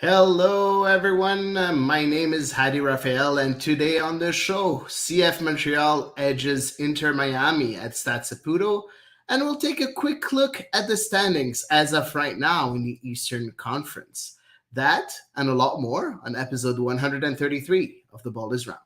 Hello, everyone. My name is Hady Raphael, and today on the show, CF Montreal edges Inter Miami at Stade Saputo, and we'll take a quick look at the standings as of right now in the Eastern Conference. That and a lot more on episode 133 of The Ball is Round.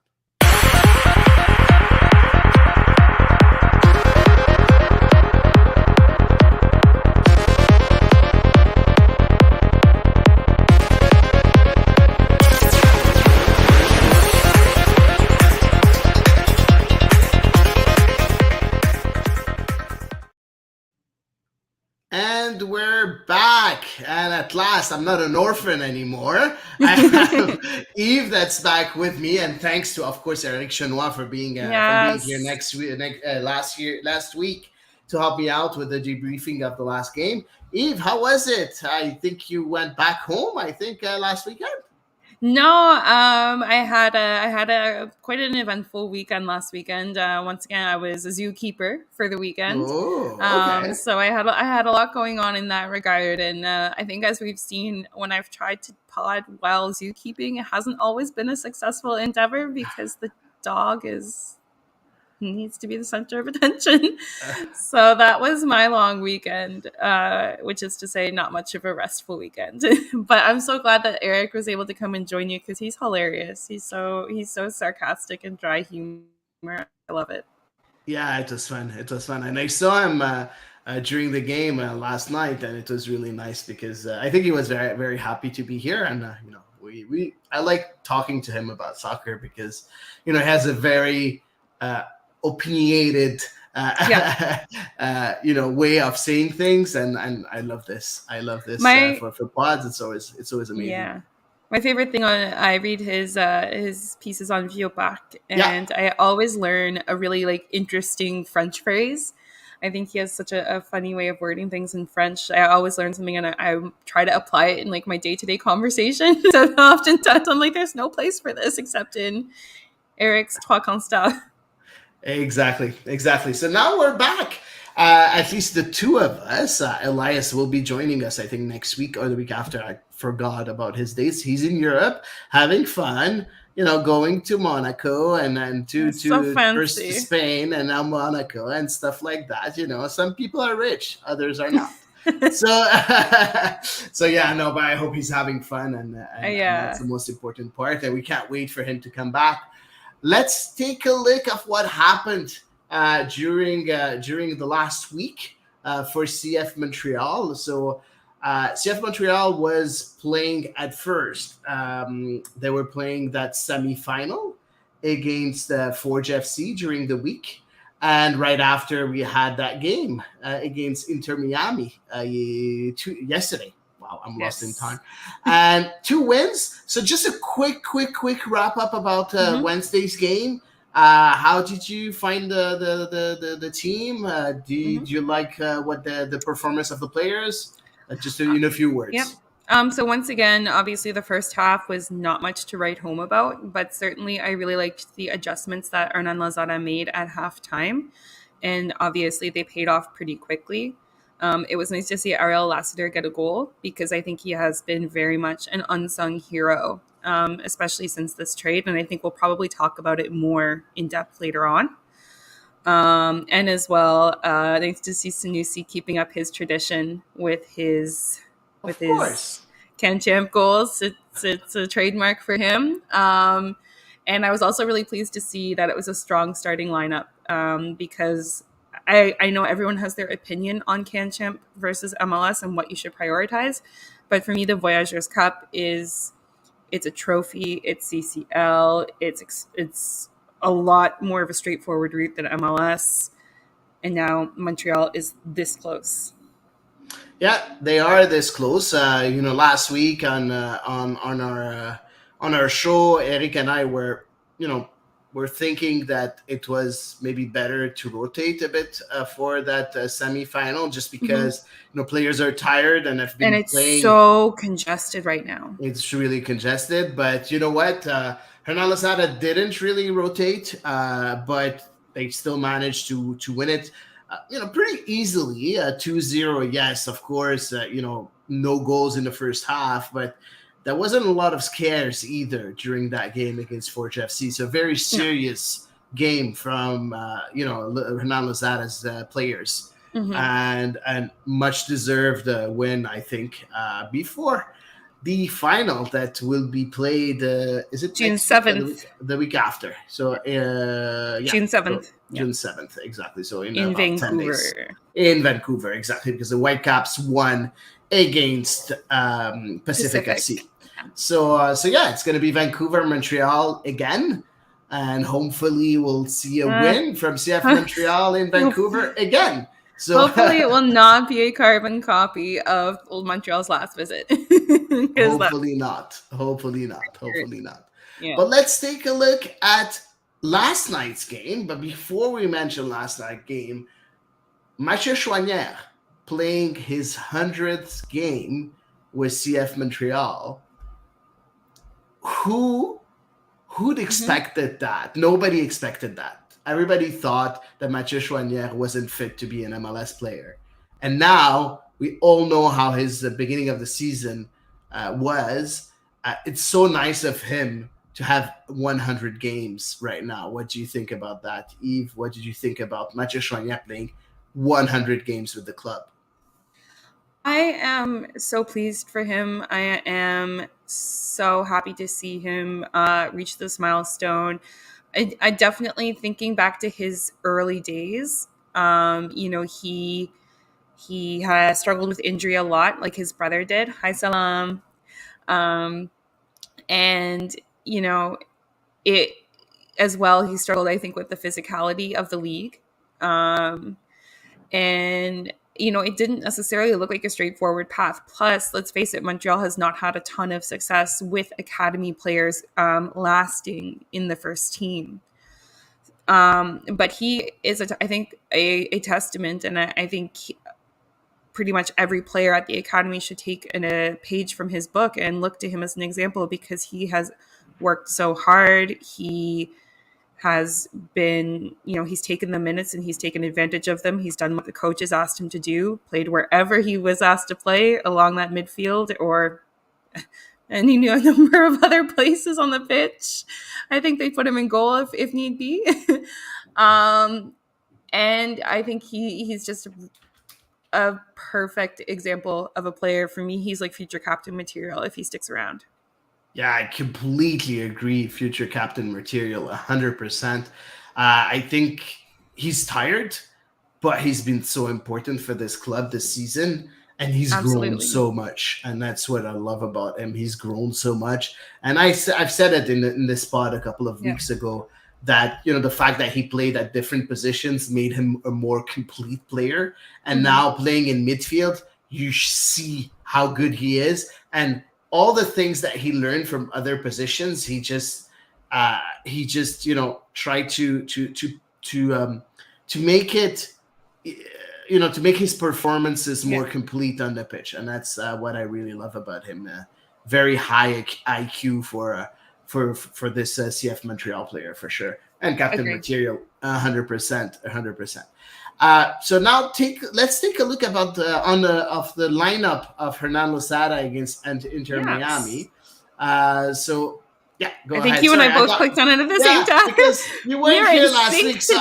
And we're back. And at last, I'm not an orphan anymore. I have Eve that's back with me. And thanks to, of course, Eric Chenois for being here Yes. last week to help me out with the debriefing of the last game. Eve, how was it? I think you went back home, last weekend. No, I had a quite an eventful weekend last weekend. Once again, I was a zookeeper for the weekend. Oh, okay. So I had a lot going on in that regard, and I think as we've seen when I've tried to pod while zookeeping, it hasn't always been a successful endeavor because the dog needs to be the center of attention. So that was my long weekend, which is to say not much of a restful weekend. But I'm so glad that Eric was able to come and join you because he's hilarious. He's so sarcastic and dry humor. I love it. Yeah, it was fun. It was fun. And I saw him during the game last night, and it was really nice because I think he was very, very happy to be here. And, I like talking to him about soccer because, he has a very opinionated, Yeah. way of saying things. And I love this. I love this My for pods. It's always amazing. Yeah. My favorite thing I read his pieces on Vieux-Parc, Yeah. and I always learn a really interesting French phrase. I think he has such a funny way of wording things in French. I always learn something, and I try to apply it in my day-to-day conversation. So oftentimes I'm like, there's no place for this except in Eric's Trois Constats. Exactly. So now we're back. At least the two of us. Elias will be joining us, I think, next week or the week after. I forgot about his dates. He's in Europe having fun, going to Monaco and then to So first fancy. Spain and now Monaco and stuff like that. Some people are rich, others are not. So, so yeah, no, but I hope he's having fun, and that's the most important part. And we can't wait for him to come back. Let's take a look at what happened during the last week for CF Montreal. So CF Montreal was playing at first. They were playing that semifinal against Forge FC during the week. And right after we had that game against Inter Miami yesterday. Wow, I'm lost in time. And 2 wins. So just a quick wrap up about Wednesday's game. How did you find the team? Did you like what the performance of the players? Just in a few words. Yep. So once again, obviously the first half was not much to write home about, but certainly I really liked the adjustments that Hernan Lozada made at halftime. And obviously they paid off pretty quickly. It was nice to see Ariel Lassiter get a goal because I think he has been very much an unsung hero, especially since this trade. And I think we'll probably talk about it more in depth later on. And as well, nice to see Sanusi keeping up his tradition with his Can Champ goals. It's a trademark for him. And I was also really pleased to see that it was a strong starting lineup because I know everyone has their opinion on Can Champ versus MLS and what you should prioritize. But for me, the Voyageurs Cup it's a trophy. It's CCL. It's a lot more of a straightforward route than MLS. And now Montreal is this close. Yeah, they are this close. Last week on our show, Eric and I were thinking that it was maybe better to rotate a bit for that semifinal, just because players are tired and have been playing. It's so congested right now. It's really congested, but you know what? Hernan Lozada didn't really rotate, but they still managed to win it. Pretty easily, 2-0. Yes, of course, no goals in the first half, but there wasn't a lot of scares either during that game against Forge FC. So very serious game from Hernan Lozada's players, and much deserved win, I think, before the final that will be played. Is it June next 7th? Week? The week after. So June 7th. So, June 7th, exactly. So in about Vancouver. 10 days. In Vancouver, exactly, because the Whitecaps won against Pacific FC. So yeah, it's going to be Vancouver, Montreal again, and hopefully we'll see a win from CF Montreal in Vancouver again. So hopefully it will not be a carbon copy of Montreal's last visit. Hopefully not. Yeah. But let's take a look at last night's game. But before we mention last night's game, Mathieu Choinière playing his 100th game with CF Montreal. Who'd expected that? Nobody expected that. Everybody thought that Mathieu Choinière wasn't fit to be an MLS player. And now we all know how his beginning of the season was. It's so nice of him to have 100 games right now. What do you think about that, Yves? What did you think about Mathieu Choinière playing 100 games with the club? I am so pleased for him. I am so happy to see him reach this milestone. I definitely, thinking back to his early days, he has struggled with injury a lot, like his brother did. Hi, Salam. And, it as well, he struggled, I think, with the physicality of the league. And it didn't necessarily look like a straightforward path. Plus, let's face it, Montreal has not had a ton of success with academy players lasting in the first team. But he is, I think, a testament, and I think pretty much every player at the academy should take a page from his book and look to him as an example, because he has worked so hard. He has been, he's taken the minutes and he's taken advantage of them. He's done what the coaches asked him to do, played wherever he was asked to play along that midfield or any number of other places on the pitch. I think they put him in goal if need be. And I think he's just a perfect example of a player. For me, he's like future captain material if he sticks around. Yeah, I completely agree. Future captain material, 100%. I think he's tired, but he's been so important for this club this season, and he's grown so much. And that's what I love about him. He's grown so much. And I've said it in this spot a couple of weeks ago that, the fact that he played at different positions made him a more complete player. And now playing in midfield, you see how good he is. And all the things that he learned from other positions, he just tried to make it, to make his performances more complete on the pitch, and that's what I really love about him. Very high IQ for this CF Montreal player for sure, and captain material, 100%. So now let's take a look about the lineup of Hernan Lozada against Inter Miami. So yeah, go ahead. I think you and I both clicked on it at the same time because you weren't here last week. So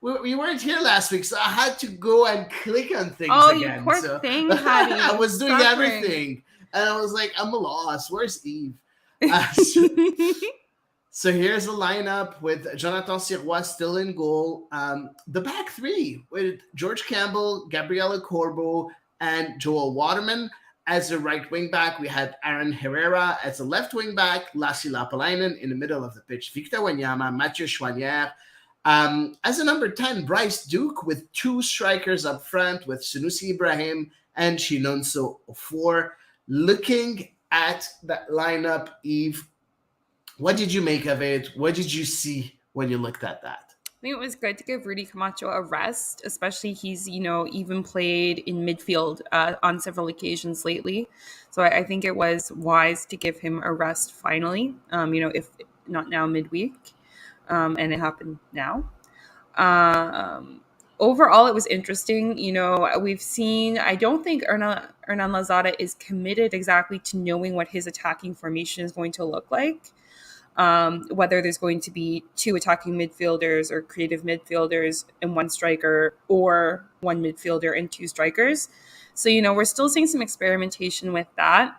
we weren't here last week, so I had to go and click on things again. You poor thing, Hady. I was doing everything, and I was like, I'm lost. Where's Yves? So here's the lineup with Jonathan Sirois still in goal. The back three with George Campbell, Gabriela Corbo, and Joel Waterman. As a right wing back, we had Aaron Herrera. As a left wing back, Lassi Lapalainen. In the middle of the pitch, Victor Wanyama, Mathieu Choinière. As a number 10, Bryce Duke, with two strikers up front with Sunusi Ibrahim and Chinonso Ofor. Looking at that lineup, Yves, what did you make of it? What did you see when you looked at that? I think it was good to give Rudy Camacho a rest, especially he's, even played in midfield on several occasions lately. So I think it was wise to give him a rest finally, if not now midweek. And it happened now. overall, it was interesting. We've seen, I don't think Hernan Lozada is committed exactly to knowing what his attacking formation is going to look like. Whether there's going to be 2 attacking midfielders or creative midfielders and 1 striker, or 1 midfielder and 2 strikers. So, we're still seeing some experimentation with that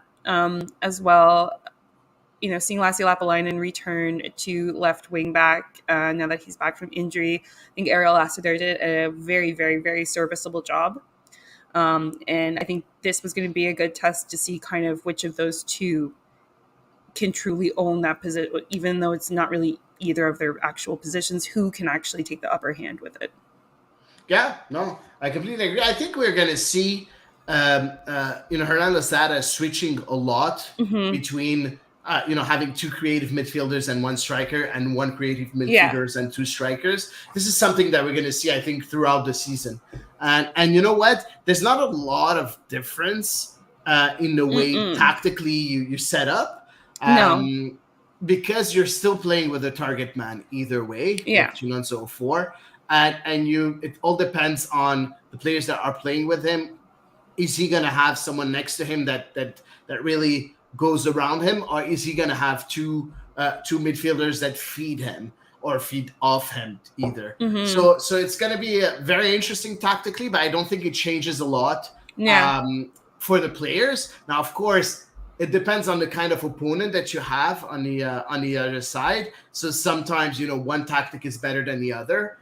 as well. Seeing Lassie Lapalainen return to left wing back now that he's back from injury. I think Ariel Lassiter did a very, very, very serviceable job. And I think this was going to be a good test to see kind of which of those 2 can truly own that position, even though it's not really either of their actual positions, who can actually take the upper hand with it. Yeah, no, I completely agree. I think we're going to see, Hernan Lozada switching a lot between, having 2 creative midfielders and 1 striker, and 1 creative midfielders and 2 strikers. This is something that we're going to see, I think, throughout the season. And you know what? There's not a lot of difference in the way tactically you set up. No. Because you're still playing with a target man either way. Yeah. Chinonso 4. And it all depends on the players that are playing with him. Is he going to have someone next to him that really goes around him, or is he going to have two midfielders that feed him or feed off him either? So it's going to be very interesting tactically, but I don't think it changes a lot for the players. Now, of course, it depends on the kind of opponent that you have on the other side. So sometimes, 1 tactic is better than the other.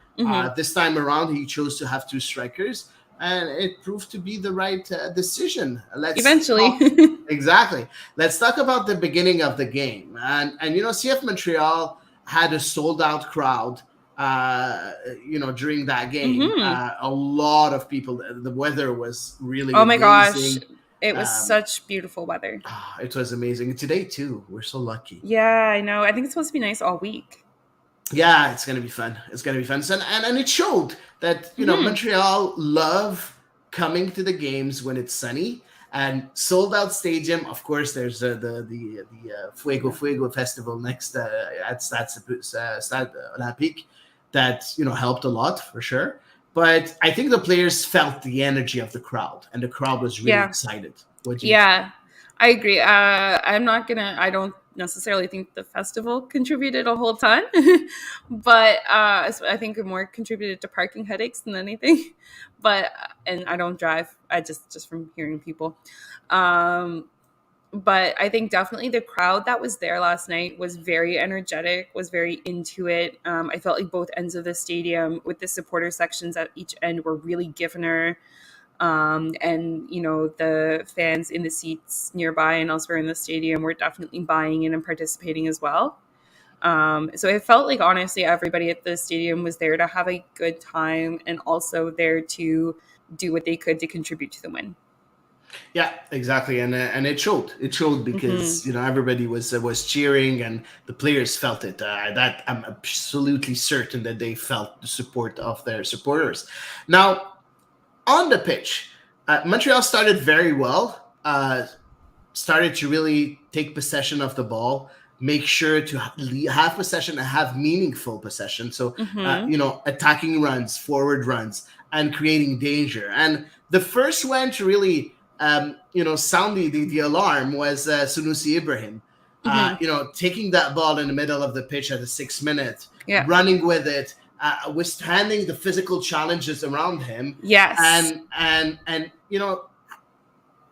This time around, he chose to have 2 strikers, and it proved to be the right decision. Eventually. Exactly. Let's talk about the beginning of the game. And CF Montreal had a sold-out crowd, during that game. A lot of people. The weather was really amazing. Gosh. It was such beautiful weather. It was amazing. Today, too. We're so lucky. Yeah, I know. I think it's supposed to be nice all week. Yeah, it's going to be fun. It's going to be fun. And it showed that, Montreal love coming to the games when it's sunny. And sold out stadium. Of course, there's the Fuego Festival next at Stade Olympique that, helped a lot for sure. But I think the players felt the energy of the crowd, and the crowd was really excited. I agree. I don't necessarily think the festival contributed a whole ton, but I think it more contributed to parking headaches than anything. And I don't drive. I just from hearing people. But I think definitely the crowd that was there last night was very energetic, was very into it. I felt like both ends of the stadium with the supporter sections at each end were really giving her. And, the fans in the seats nearby and elsewhere in the stadium were definitely buying in and participating as well. So it felt like, honestly, everybody at the stadium was there to have a good time and also there to do what they could to contribute to the win. Yeah, exactly, and it showed. It showed because everybody was cheering, and the players felt it. That I'm absolutely certain that they felt the support of their supporters. Now, on the pitch, Montreal started very well. Started to really take possession of the ball, make sure to have possession and have meaningful possession. So, attacking runs, forward runs, and creating danger. And the first one to really sound the alarm was Sunusi Ibrahim. Taking that ball in the middle of the pitch at the 6th minute, running with it, withstanding the physical challenges around him. Yes. And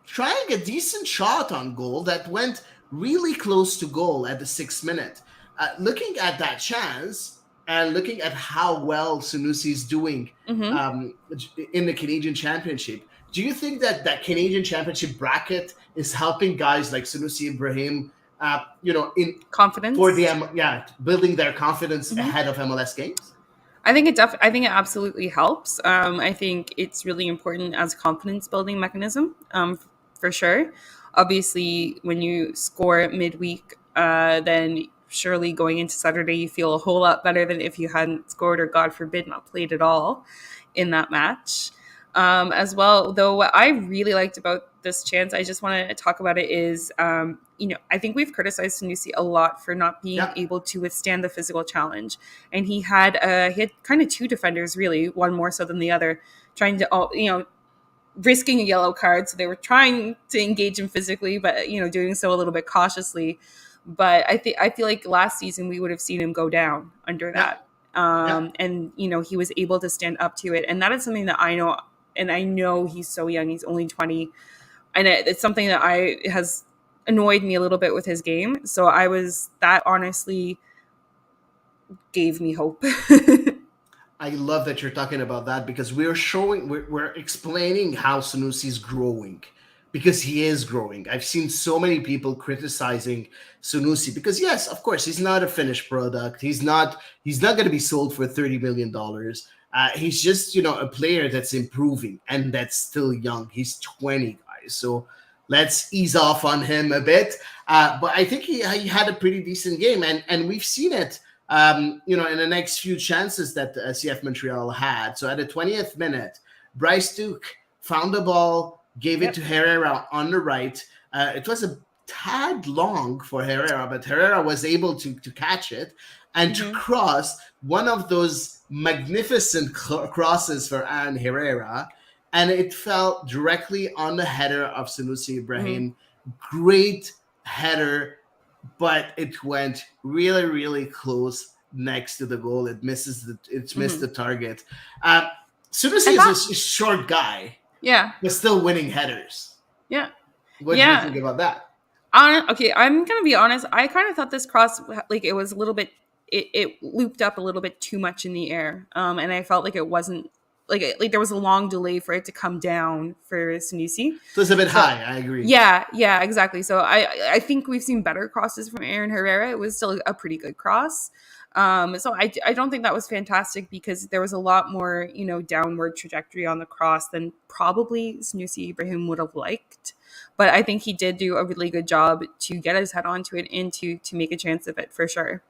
trying a decent shot on goal that went really close to goal at the 6th minute. Looking at that chance and looking at how well Sunusi is doing in the Canadian Championship, do you think that Canadian Championship bracket is helping guys like Sunusi Ibrahim, in confidence for building their confidence ahead of MLS games? I think it absolutely helps. I think it's really important as a confidence building mechanism, for sure. Obviously, when you score midweek, then surely going into Saturday, you feel a whole lot better than if you hadn't scored or, God forbid, not played at all in that match. As well, though, what I really liked about this chance, I just want to talk about it is, I think we've criticized Sanusi a lot for not being able to withstand the physical challenge. And he had kind of two defenders, really, one more so than the other, trying to, risking a yellow card. So they were trying to engage him physically, but, doing so a little bit cautiously. But I feel like last season we would have seen him go down under that. And, he was able to stand up to it. And that is something that I know. And I know he's so young. He's only 20. And it's something that has annoyed me a little bit with his game. So that honestly gave me hope. I love that you're talking about that, because we're explaining how Sanusi's growing, because he is growing. I've seen so many people criticizing Sanusi because, yes, of course, he's not a finished product. He's not going to be sold for $30 million. He's just, a player that's improving and that's still young. He's 20, guys. So let's ease off on him a bit. But I think he had a pretty decent game, and we've seen it. In the next few chances that CF Montreal had. So at the 20th minute, Bryce Duke found the ball, gave it to Herrera on the right. It was a tad long for Herrera, but Herrera was able to catch it and to cross one of those magnificent crosses for Aaron Herrera. And it fell directly on the header of Sanusi Ibrahim. Great header, but it went really, really close next to the goal. It missed the target. Sanusi is a short guy. Yeah. But still winning headers. Yeah. What do you think about that? Okay, I'm going to be honest. I kind of thought this cross, it was a little bit, it looped up a little bit too much in the air. And I felt like it wasn't, there was a long delay for it to come down for Sanusi. So it's a bit high, I agree. Yeah, exactly. So I think we've seen better crosses from Aaron Herrera. It was still a pretty good cross. So I don't think that was fantastic, because there was a lot more, downward trajectory on the cross than probably Sanusi Ibrahim would have liked. But I think he did do a really good job to get his head onto it and to make a chance of it for sure.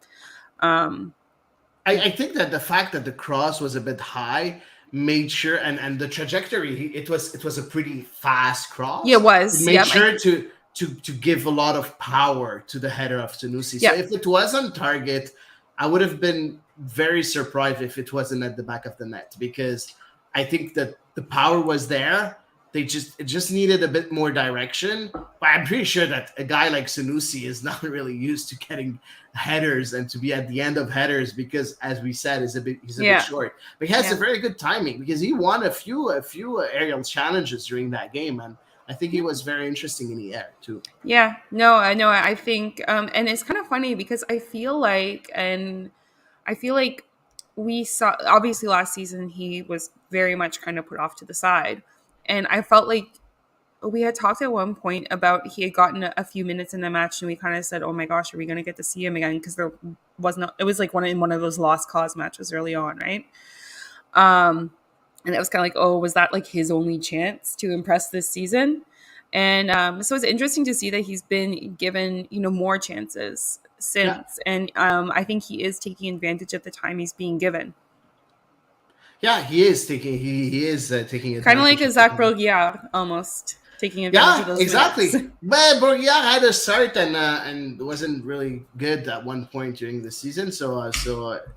I think that the fact that the cross was a bit high made sure, and the trajectory, it was a pretty fast cross. Yeah, it was. It made sure to give a lot of power to the header of Sanusi. So if it was on target, I would have been very surprised if it wasn't at the back of the net, because I think that the power was there. It just needed a bit more direction. But I'm pretty sure that a guy like Sanusi is not really used to getting headers and to be at the end of headers, because, as we said, he's a bit short. But he has a very good timing, because he won a few aerial challenges during that game, and I think he was very interesting in the air too. Yeah, no, I know. I think, and it's kind of funny because I feel like we saw, obviously last season he was very much kind of put off to the side, and I felt like we had talked at one point about he had gotten a few minutes in the match, and we kind of said, "Oh my gosh, are we going to get to see him again?" Because there was not. It was like one of those lost cause matches early on, right? And it was kind of like, oh, was that like his only chance to impress this season? And so it's interesting to see that he's been given, more chances since, and I think he is taking advantage of the time he's being given. Yeah, he is taking advantage. Kind of like a Zach Broguiar, almost taking advantage of those. Yeah, exactly. Minutes. But Broguiar had a start and wasn't really good at one point during the season. So it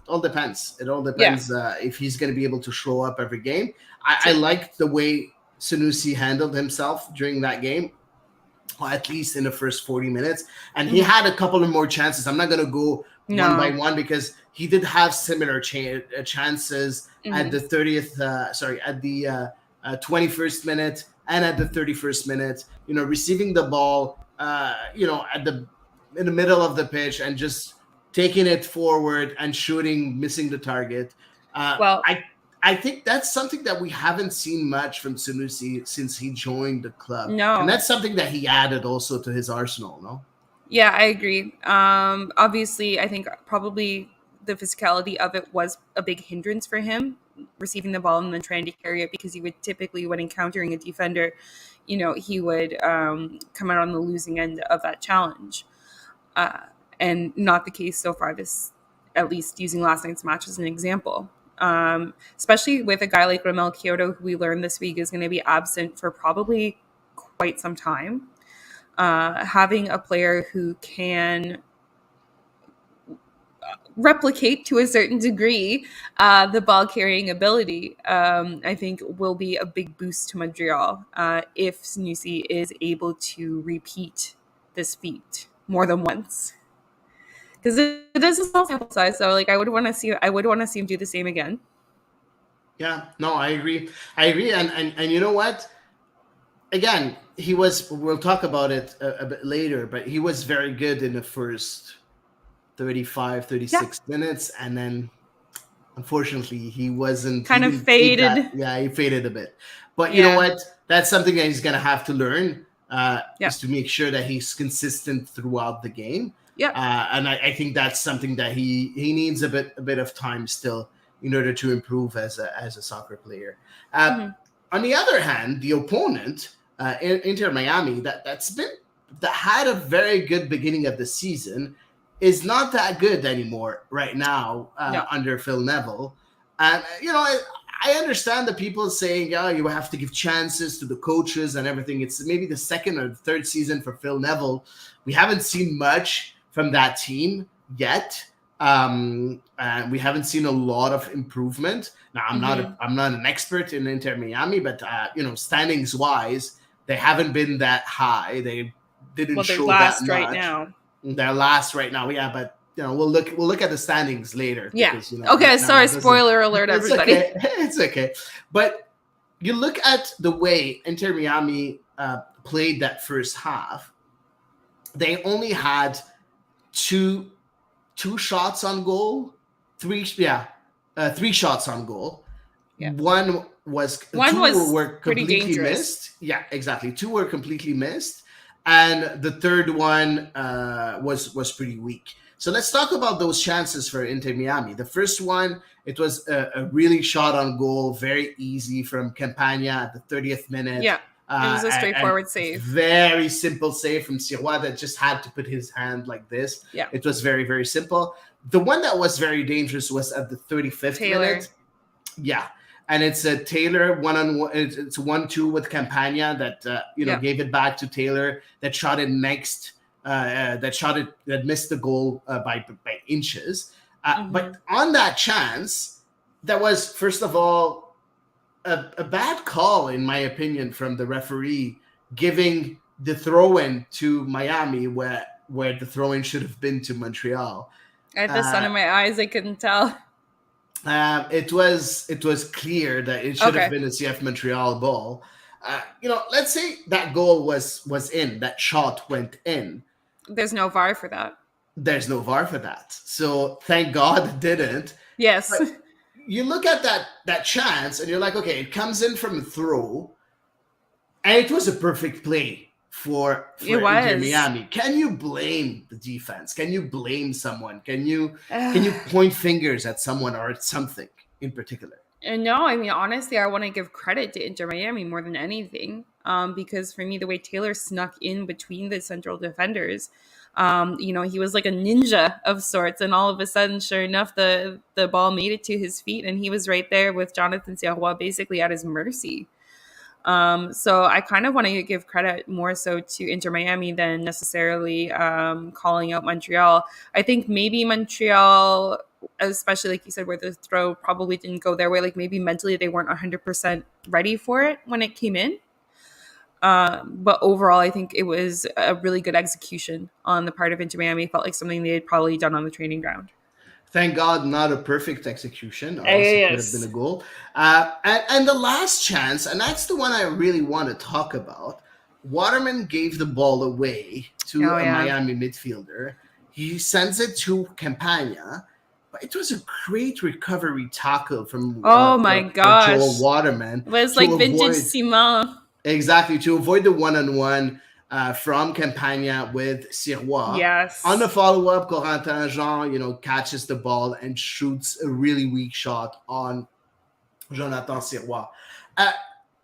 all depends. It all depends if he's going to be able to show up every game. I like the way Sanusi handled himself during that game, or at least in the first 40 minutes. And he had a couple of more chances. I'm not going to go one by one, because he did have similar chances at the 21st minute and at the 31st minute, receiving the ball, in the middle of the pitch and just taking it forward and shooting, missing the target. I think that's something that we haven't seen much from Sanusi since he joined the club. No. And that's something that he added also to his arsenal, no? Yeah, I agree. Obviously, I think probably the physicality of it was a big hindrance for him, receiving the ball and then trying to carry it, because he would typically, when encountering a defender, he would come out on the losing end of that challenge. And not the case so far, at least using last night's match as an example. Especially with a guy like Romel Kyoto, who we learned this week is going to be absent for probably quite some time. Having a player who can replicate to a certain degree the ball carrying ability, I think will be a big boost to Montreal if Sanusi is able to repeat this feat more than once. Because it is a small sample size, so like I would want to see him do the same again. Yeah, no, I agree. And you know what? Again, we'll talk about it a bit later, but he was very good in the first 35, 36 minutes, and then unfortunately he wasn't kind of faded. He faded a bit. But you know what? That's something that he's going to have to learn, is to make sure that he's consistent throughout the game. And I think that's something that he needs a bit of time still in order to improve as a soccer player. On the other hand, the opponent, Inter Miami, that had a very good beginning of the season, is not that good anymore right now under Phil Neville. And, I understand the people saying, you have to give chances to the coaches and everything. It's maybe the second or third season for Phil Neville. We haven't seen much from that team yet. And we haven't seen a lot of improvement. Now, I'm not an expert in Inter Miami, but, standings wise, they haven't been that high. They didn't show that much. Right now. They're last right now, but we'll look at the standings later. Yeah. Because, okay. Sorry. Spoiler alert, everybody. It's okay. But you look at the way Inter Miami played that first half. They only had two shots on goal, three shots on goal. Yeah. One was completely missed. Yeah, exactly. Two were completely missed. And the third one was pretty weak. So let's talk about those chances for Inter Miami. The first one, it was a really shot on goal, very easy from Campagna at the 30th minute. Yeah, it was a straightforward save. Very simple save from Sirois that just had to put his hand like this. Yeah. It was very, very simple. The one that was very dangerous was at the 35th minute. Yeah. And it's a Taylor one-on-one. It's 1-2 with Campagna that gave it back to Taylor. That shot it next. That missed the goal by inches. But on that chance, that was first of all a bad call in my opinion from the referee, giving the throw-in to Miami where the throw-in should have been to Montreal. I had the sun in my eyes. I couldn't tell. It was clear that it should have been a CF Montreal ball. Let's say that goal was in, that shot went in. There's no VAR for that. There's no VAR for that. So thank God it didn't. Yes. But you look at that chance and you're like, okay, it comes in from the throw, and it was a perfect play for Inter Miami. Can you blame the defense? Can you blame someone? Can you point fingers at someone or at something in particular? No, I mean, honestly, I want to give credit to Inter Miami more than anything, because for me, the way Taylor snuck in between the central defenders, he was like a ninja of sorts, and all of a sudden, sure enough, the ball made it to his feet, and he was right there with Jonathan Sirois basically at his mercy. So I kind of want to give credit more so to Inter Miami than necessarily calling out Montreal. I think maybe Montreal, especially like you said, where the throw probably didn't go their way, like maybe mentally they weren't 100% ready for it when it came in. But overall, I think it was a really good execution on the part of Inter Miami. It felt like something they had probably done on the training ground. Thank God, not a perfect execution. Or else it could have been a goal. And the last chance, and that's the one I really want to talk about. Waterman gave the ball away to a Miami midfielder. He sends it to Campagna. But it was a great recovery tackle from Joel Waterman. It was like vintage Simon. Exactly, to avoid the one-on-one from Campagna with Sirois. Yes. On the follow-up, Corentin Jean, catches the ball and shoots a really weak shot on Jonathan Sirois.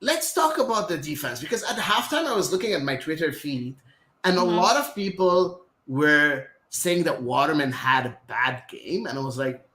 Let's talk about the defense, because at halftime I was looking at my Twitter feed, and a lot of people were saying that Waterman had a bad game, and I was like,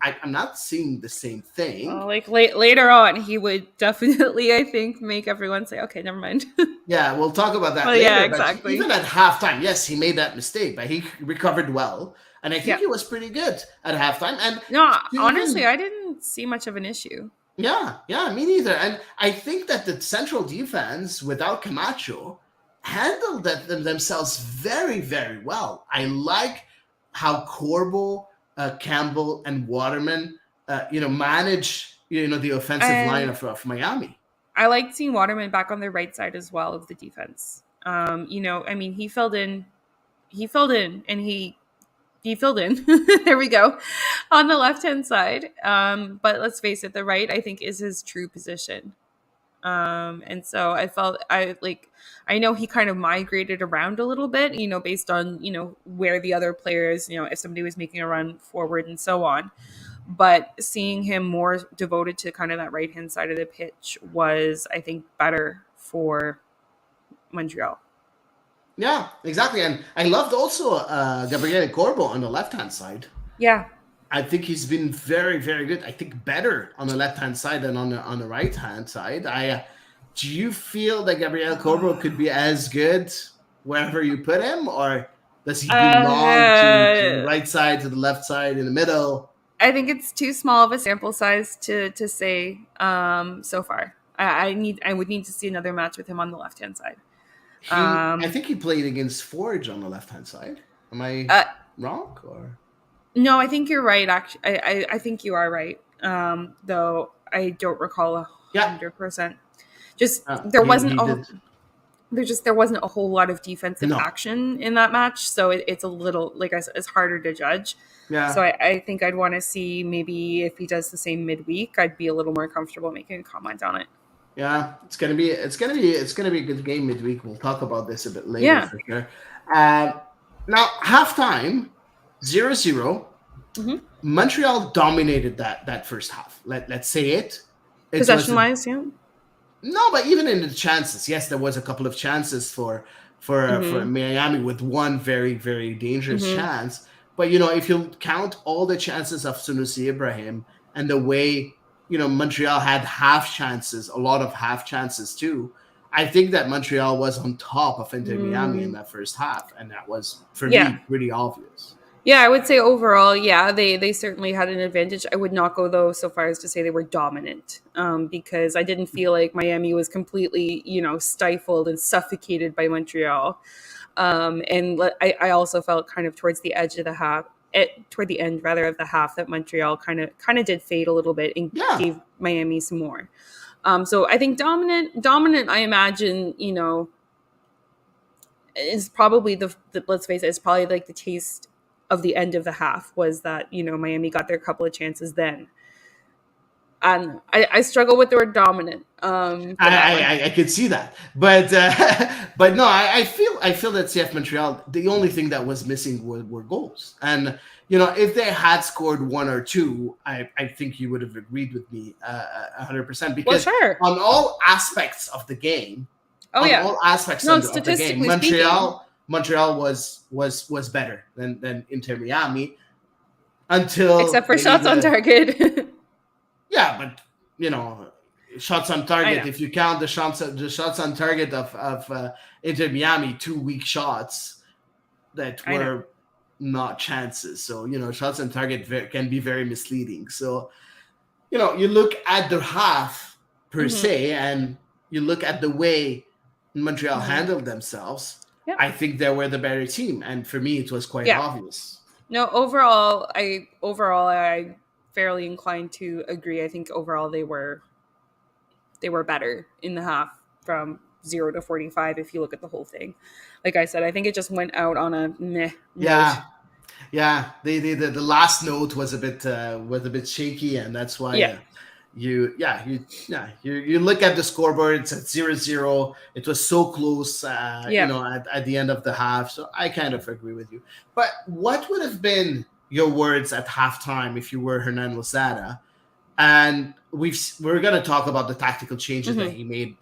I'm not seeing the same thing. Like later on, he would definitely, I think, make everyone say, "Okay, never mind." Yeah, we'll talk about that Well, later. yeah, But exactly. even at halftime, yes, he made that mistake, but he recovered well, and I think Yeah. he was pretty good at halftime. And No, honestly, even I didn't see much of an issue. yeah, me neither. And I think that the central defense without Camacho handled themselves very, very well. I like how Corbo, Campbell, and Waterman, manage the offensive line And of Miami. I liked seeing Waterman back on the right side as well of the defense. I mean, he filled in, and he filled in. There we go, on the left hand side. But let's face it, the right, I think, is his true position. And so I know he kind of migrated around a little bit, based on, where the other players, if somebody was making a run forward and so on. But seeing him more devoted to kind of that right hand side of the pitch was, I think, better for Montreal. Yeah, exactly. And I loved also Gabriele Corbo on the left-hand side. Yeah. I think he's been very, very good. I think better on the left-hand side than on the right-hand side. Do you feel that Gabriel Corbo could be as good wherever you put him, or does he belong to the right side, to the left side, in the middle? I think it's too small of a sample size to say so far. I would need to see another match with him on the left-hand side. I think he played against Forge on the left-hand side. Am I wrong? Or no, I think you're right. Actually, I think you are right. Though I don't recall 100%. Just there wasn't a whole lot of defensive action in that match, so it's a little, like I said, it's harder to judge. Yeah. So I think I'd want to see, maybe if he does the same midweek, I'd be a little more comfortable making a comment on it. Yeah, it's gonna be a good game midweek. We'll talk about this a bit later for sure. Now halftime, 0-0. Mm-hmm. Montreal dominated that first half. Let's say it. Possession wise, yeah. No, but even in the chances, yes, there was a couple of chances for Miami with one very, very dangerous chance. But if you count all the chances of Sunusi Ibrahim and the way Montreal had a lot of half chances too, I think that Montreal was on top of Inter Miami in that first half, and that was for me pretty obvious. Yeah, I would say overall, they certainly had an advantage. I would not go, though, so far as to say they were dominant, because I didn't feel like Miami was completely, stifled and suffocated by Montreal. And I also felt kind of towards the edge of the half, toward the end rather of the half, that Montreal kind of did fade a little bit and gave Miami some more. So I think dominant, I imagine, is probably the let's face it, is probably like the taste of the end of the half, was that Miami got their couple of chances then, and I struggle with the word dominant. I could see that, but no, I feel that CF Montreal, the only thing that was missing were goals, and if they had scored one or two, I think you would have agreed with me 100%, because on all aspects of the game, of the game, Montreal was better than Inter Miami, except for shots on target. Yeah, but shots on target. If you count the shots on target of Inter Miami, 2 weak shots that were not chances. So shots on target can be very misleading. So you look at the half per se, and you look at the way Montreal handled themselves. Yep. I think they were the better team, and for me, it was quite obvious. No, overall, I'm fairly inclined to agree. I think overall they were better in the half from 0 to 45. If you look at the whole thing, like I said, I think it just went out on a meh. Yeah. The last note was a bit shaky, and that's why. You look at the scoreboard, it's at 0-0. It was so close, at the end of the half. So I kind of agree with you. But what would have been your words at halftime if you were Hernan Lozada? And we're going to talk about the tactical changes that he made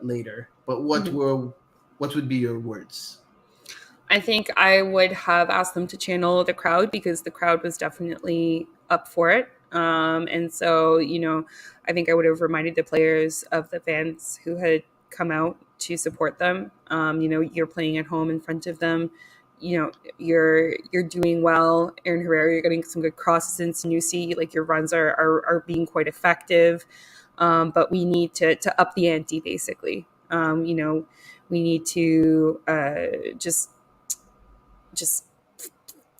later. But what would be your words? I think I would have asked them to channel the crowd, because the crowd was definitely up for it. And so, I think I would have reminded the players of the fans who had come out to support them. You're playing at home in front of them. You're doing well. Aaron Herrera, you're getting some good crosses in Sanusi. Like, your runs are being quite effective. But we need to up the ante, basically. We need to just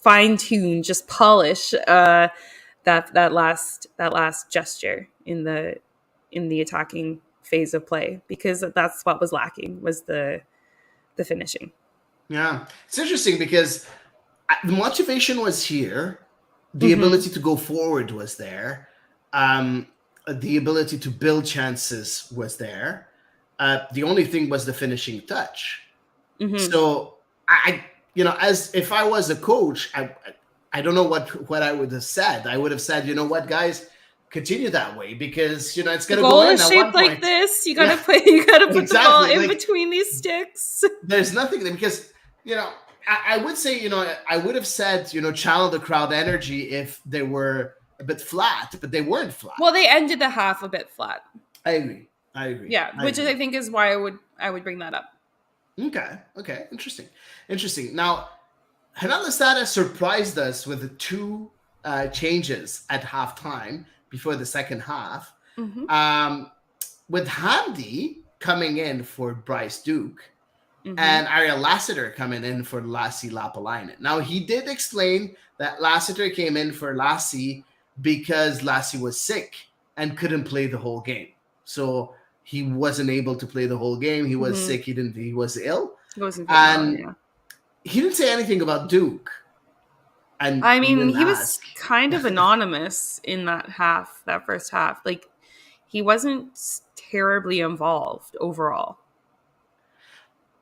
fine tune, just polish that last gesture in the attacking phase of play, because that's what was lacking, was the finishing. Yeah, it's interesting because the motivation was here, the ability to go forward was there, the ability to build chances was there. The only thing was the finishing touch. So as if I was a coach, I don't know what I would have said. I would have said, you know what, guys, continue that way, because it's going to go in is at shaped one like point. this. You gotta put exactly. The ball in between these sticks. There's nothing, because I would say, I would have said, channel the crowd energy if they were a bit flat, but they weren't flat. Well, they ended the half a bit flat. I agree. Yeah, which I think is why I would bring that up. Okay. Interesting. Now, Renato Stade surprised us with the two changes at halftime before the second half. With Hady coming in for Bryce Duke and Ariel Lassiter coming in for Lassi Lapalainen. Now, he did explain that Lassiter came in for Lassi because Lassi was sick and couldn't play the whole game. So he wasn't able to play the whole game. He was sick. He was ill. He wasn't he didn't say anything about Duke. And I mean, he was kind of anonymous in that first half. Like, he wasn't terribly involved overall.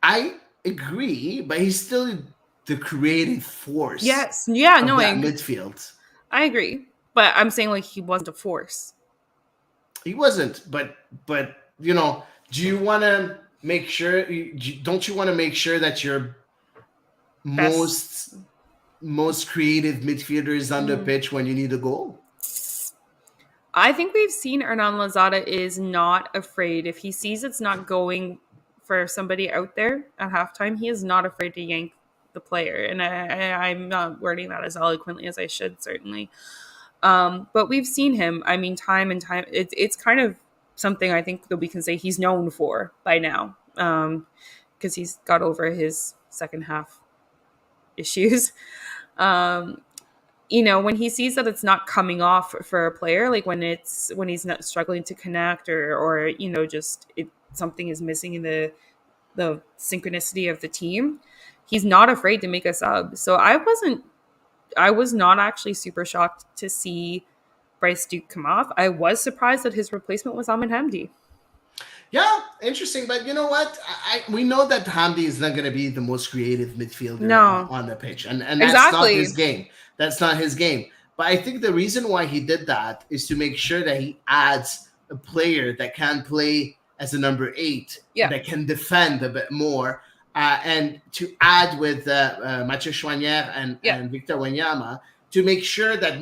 I agree, but he's still the creative force. Yes. Yeah, no, midfield. I agree. But I'm saying, like, he wasn't a force. He wasn't, but do you want to make sure? Don't you want to make sure that your most creative midfielder is on the pitch when you need a goal? I think we've seen Hernan Lozada is not afraid. If he sees it's not going for somebody out there at halftime, he is not afraid to yank the player. And I'm not wording that as eloquently as I should, certainly. But we've seen him, I mean, time and time. It's kind of something I think that we can say he's known for by now, because he's got over his second half issues. When he sees that it's not coming off for a player, like when he's not struggling to connect or just something is missing in the synchronicity of the team, he's not afraid to make a sub. So I was not actually super shocked to see Bryce Duke come off. I was surprised that his replacement was Ahmed Hamdi. Yeah, interesting. But you know what? We know that Hamdi is not going to be the most creative midfielder on the pitch. And that's not his game. That's not his game. But I think the reason why he did that is to make sure that he adds a player that can play as a number 8, that can defend a bit more. And to add with Mathieu Chouanière and Victor Wanyama to make sure that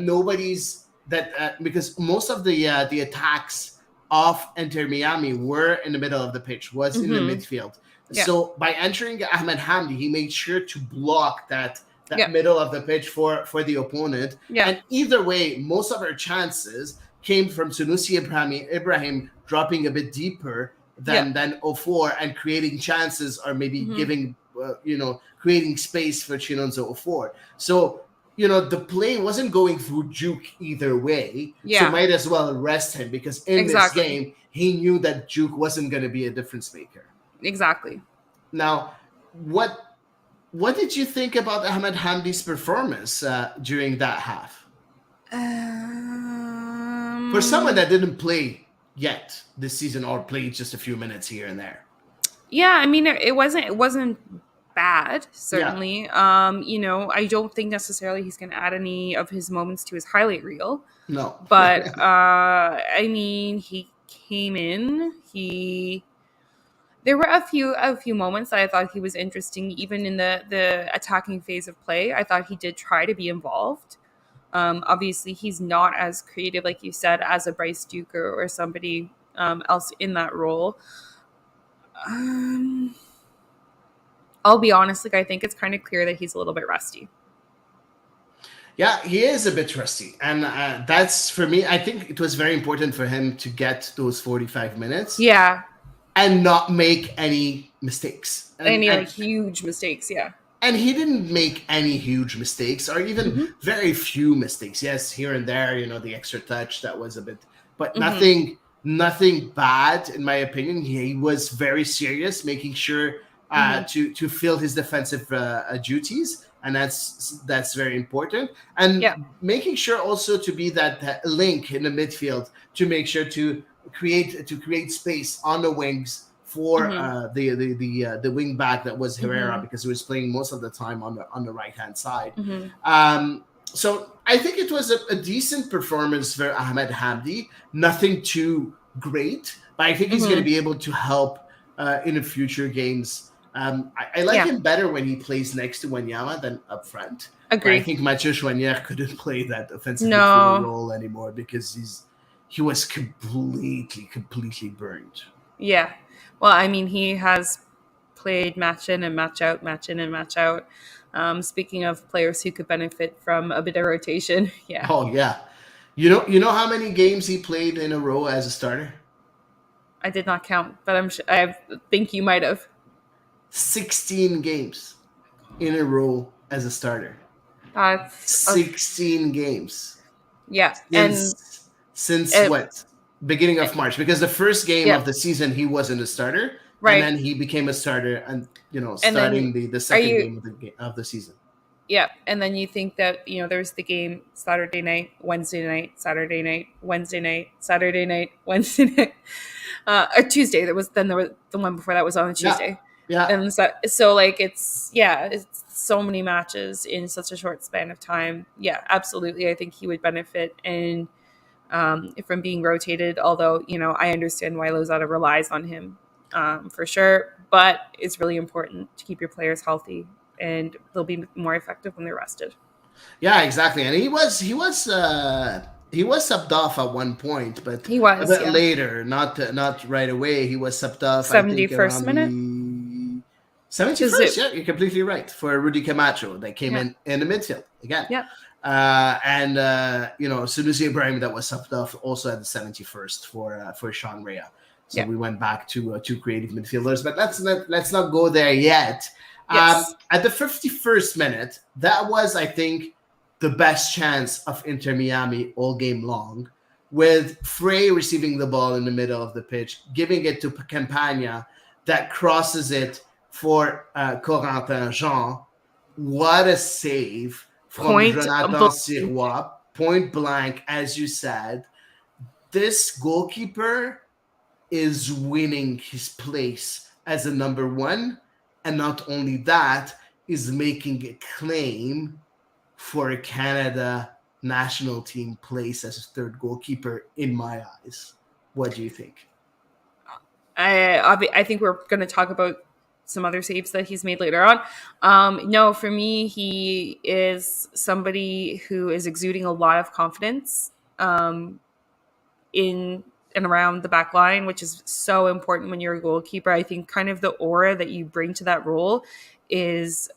because most of the attacks of Inter Miami were in the middle of the pitch, was in the midfield. Yeah. So by entering Ahmed Hamdi, he made sure to block that middle of the pitch for the opponent. Yeah. And either way, most of our chances came from Sunusi Ibrahim dropping a bit deeper than Ofor and creating chances, or maybe giving, creating space for Chinonso Ofor. So, the play wasn't going through Juke either way. Yeah. So might as well rest him, because in this game, he knew that Juke wasn't going to be a difference maker. Exactly. Now, what did you think about Ahmed Hamdi's performance during that half? For someone that didn't play yet this season, or played just a few minutes here and there. Yeah, I mean, it wasn't bad, certainly. Yeah. I don't think necessarily he's going to add any of his moments to his highlight reel. No. But, I mean, he came in, there were a few moments that I thought he was interesting, even in the attacking phase of play. I thought he did try to be involved. Obviously, he's not as creative, like you said, as a Bryce Duker or somebody else in that role. Um, I'll be honest, like I think it's kind of clear that he's a little bit rusty. Yeah, he is a bit rusty, and that's for me. I think it was very important for him to get those 45 minutes. Yeah, and not make any mistakes. Any like huge mistakes, yeah. And he didn't make any huge mistakes, or even very few mistakes. Yes, here and there, the extra touch that was a bit, but nothing bad in my opinion. He was very serious, making sure to fill his defensive duties, and that's very important. And making sure also to be that link in the midfield to make sure to create space on the wings for the wing back that was Herrera, because he was playing most of the time on the right hand side. So I think it was a decent performance for Ahmed Hamdi. Nothing too great, but I think he's going to be able to help in the future games. I like him better when he plays next to Wanyama than up front. Agree. I think Mathieu Chouanière couldn't play that offensive midfield role anymore because he was completely burned. Yeah. Well, I mean, he has played match in and match out, match in and match out. Speaking of players who could benefit from a bit of rotation, yeah. Oh yeah, you know how many games he played in a row as a starter? I did not count, but I think you might have. 16 games in a row as a starter. That's 16 games. Yeah, since what? Beginning of March, because the first game of the season he wasn't a starter, right? And then he became a starter, and starting the second game of the season. Yeah, and then you think that there's the game Saturday night, Wednesday night, Saturday night, Wednesday night, Saturday night, Wednesday night, or Tuesday. There was the one before that was on a Tuesday. Yeah. And so like it's so many matches in such a short span of time. Yeah, absolutely. I think he would benefit and. From being rotated, although I understand why Lozada relies on him for sure, but it's really important to keep your players healthy, and they'll be more effective when they're rested. Yeah, exactly. And he was subbed off at one point, but he was a bit later, not right away. He was subbed off. 71st minute. 71st. Yeah, you're completely right. For Rudy Camacho, they came in the midfield again. Yeah. And Sunusi Ibrahim that was subbed off also at the 71st for Sean Rea. So we went back to two creative midfielders, but let's not go there yet. Yes. At the 51st minute, that was, I think, the best chance of Inter Miami all game long, with Frey receiving the ball in the middle of the pitch, giving it to Campagna, that crosses it for Corentin Jean. What a save from Jonathan Sirois, point blank, as you said. This goalkeeper is winning his place as a number one, and not only that, is making a claim for a Canada national team place as a third goalkeeper in my eyes. What do you think? I think we're going to talk about some other saves that he's made later on. No, for me, he is somebody who is exuding a lot of confidence in and around the back line, which is so important when you're a goalkeeper. I think kind of the aura that you bring to that role is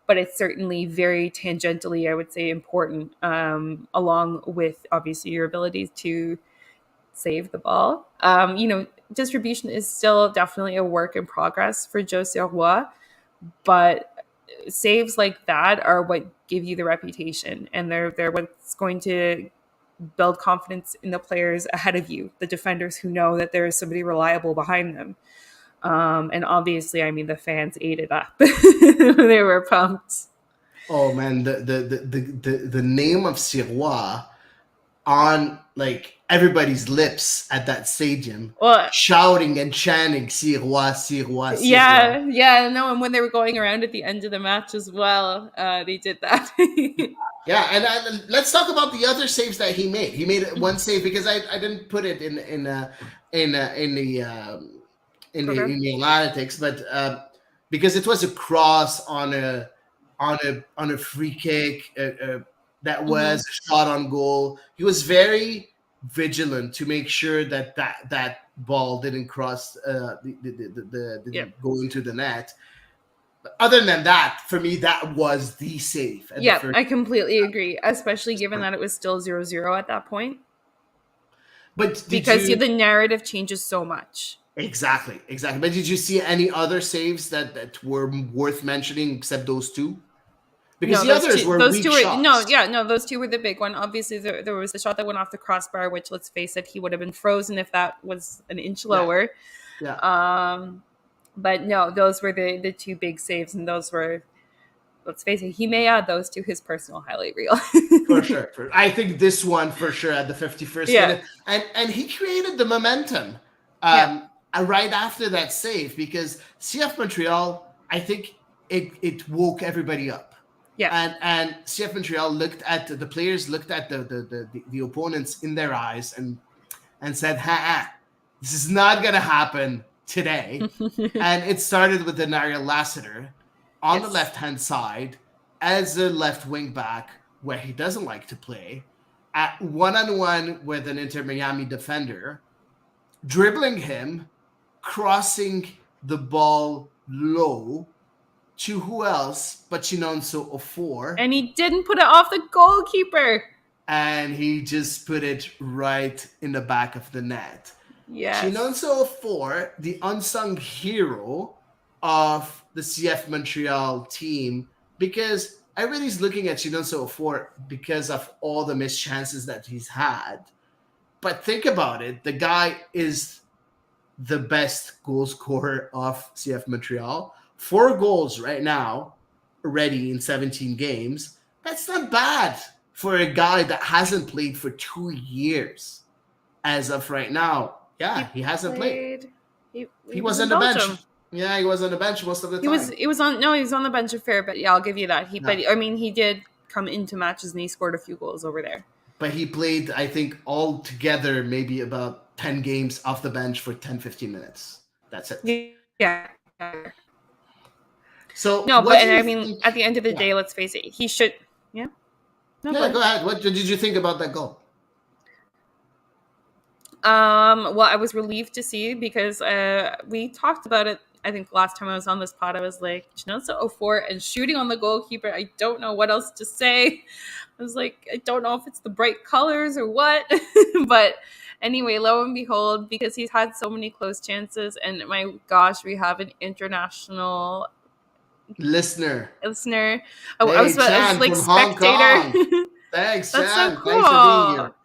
but it's certainly very tangentially, I would say, important, along with obviously your ability to save the ball. Distribution is still definitely a work in progress for Joe Sirois, but saves like that are what give you the reputation, and they're what's going to build confidence in the players ahead of you, the defenders who know that there is somebody reliable behind them. And obviously, I mean, the fans ate it up. They were pumped. Oh man, the name of Sirois on like everybody's lips at that stadium, shouting and chanting Sirois, Sirois, Sirois. Yeah, no, and when they were going around at the end of the match as well, they did that. Yeah, and let's talk about the other saves that he made. He made one save because I didn't put it in the analytics, but because it was a cross on a on a free kick that was Mm-hmm. a shot on goal. He was very vigilant to make sure that ball didn't cross Yep. didn't go into the net. But other than that, for me, that was the save at the Yep, first. I completely agree, especially given that it was still 0-0 at that point. But did Because you the narrative changes so much. exactly? But did you see any other saves that were worth mentioning except those two? Because No, the others were those weak two were no, shots. yeah, no, those two were the big one. Obviously, there was the shot that went off the crossbar, which, let's face it, he would have been frozen if that was an inch Yeah, lower. yeah. But no, those were the two big saves, and those were, let's face it, he may add those to his personal highlight reel. For sure. I think this one for sure at the 51st Yeah, minute. And he created the momentum yeah, right after that save because CF Montreal, I think it woke everybody up. yeah. And CF Montreal looked at the players, looked at the opponents in their eyes and said, this is not going to happen today. And it started with Denario Lassiter on the Yes. left-hand side as a left wing back where he doesn't like to play, at one-on-one with an Inter Miami defender, dribbling him, crossing the ball low to who else but Chinonso Ofor. And he didn't put it off the goalkeeper. And he just put it right in the back of the net. Yes. Chinonso Ofor, the unsung hero of the CF Montreal team, because everybody's looking at Chinonso Ofor because of all the missed chances that he's had. But think about it, the guy is the best goal scorer of CF Montreal. 4 goals right now, already in 17 games. That's not bad for a guy that hasn't played for 2 years as of right now. Yeah, he hasn't played. He was on the bench. Yeah, he was on the bench most of the time. He was on the bench a fair bit. Yeah, I'll give you that. But I mean, he did come into matches and he scored a few goals over there. But he played, I think, all together maybe about 10 games off the bench for 10-15 minutes. That's it. Yeah. So no, but I mean, at the end of the day, let's face it, he should. Yeah. No, go ahead. What did you think about that goal? Well, I was relieved to see because we talked about it. I think last time I was on this pod, I was like, Chinonso Ofor and shooting on the goalkeeper. I don't know what else to say. I was like, I don't know if it's the bright colors or what. But anyway, lo and behold, because he's had so many close chances, and my gosh, we have an international listener. I was like spectator. Thanks, That's Chan. so cool. Thanks for being here.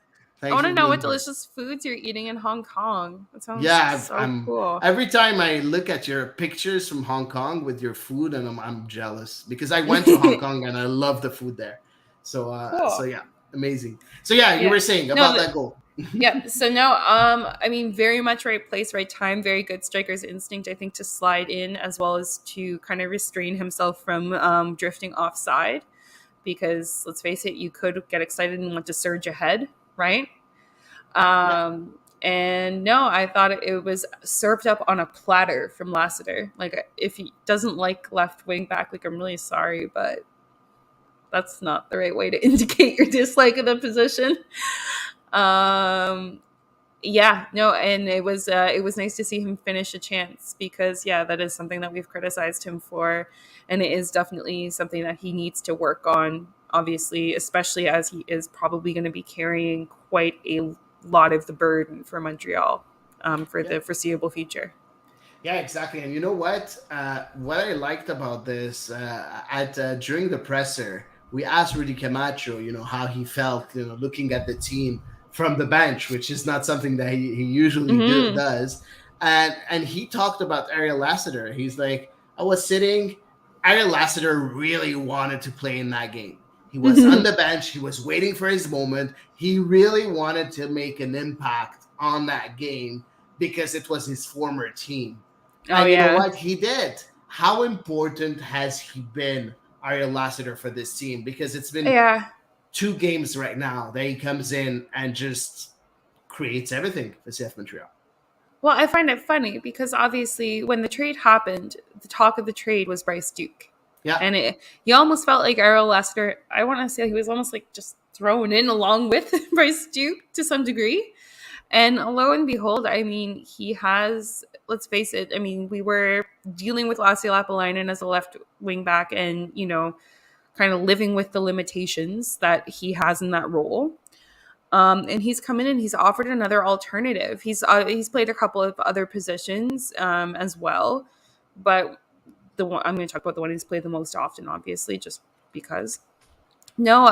I want to know what delicious foods you're eating in Hong Kong. That sounds so cool. Every time I look at your pictures from Hong Kong with your food, and I'm jealous because I went to Hong Kong and I love the food there. So, cool. So yeah, amazing. So yeah, you were saying about that goal. Yeah. So no, I mean, very much right place, right time. Very good striker's instinct, I think, to slide in as well as to kind of restrain himself from drifting offside. Because let's face it, you could get excited and want to surge ahead, right? And no, I thought it was served up on a platter from Lassiter. Like, if he doesn't like left wing back, like, I'm really sorry, but that's not the right way to indicate your dislike of the position. Yeah, no, and it was nice to see him finish a chance because, yeah, that is something that we've criticized him for, and it is definitely something that he needs to work on, obviously, especially as he is probably going to be carrying quite a lot of the burden for Montreal for the foreseeable future. Yeah, exactly. And you know what? What I liked about this during the presser, we asked Rudy Camacho, how he felt, looking at the team from the bench, which is not something that he usually does. And he talked about Ariel Lassiter. He's like, I was sitting. Ariel Lassiter really wanted to play in that game. He was on the bench. He was waiting for his moment. He really wanted to make an impact on that game because it was his former team. And you know what? He did. How important has he been, Ariel Lassiter, for this team? Because it's been 2 games right now that he comes in and just creates everything for CF Montreal. Well, I find it funny because obviously when the trade happened, the talk of the trade was Bryce Duke. Yeah. And you almost felt like Errol Lester, I want to say he was almost like just thrown in along with Bryce Duke to some degree. And lo and behold, I mean, he has, let's face it, I mean, we were dealing with Lassi Lapalainen as a left wing back and, kind of living with the limitations that he has in that role. And he's come in and he's offered another alternative. He's played a couple of other positions as well, but the one I'm going to talk about the one he's played the most often, obviously, just because. No,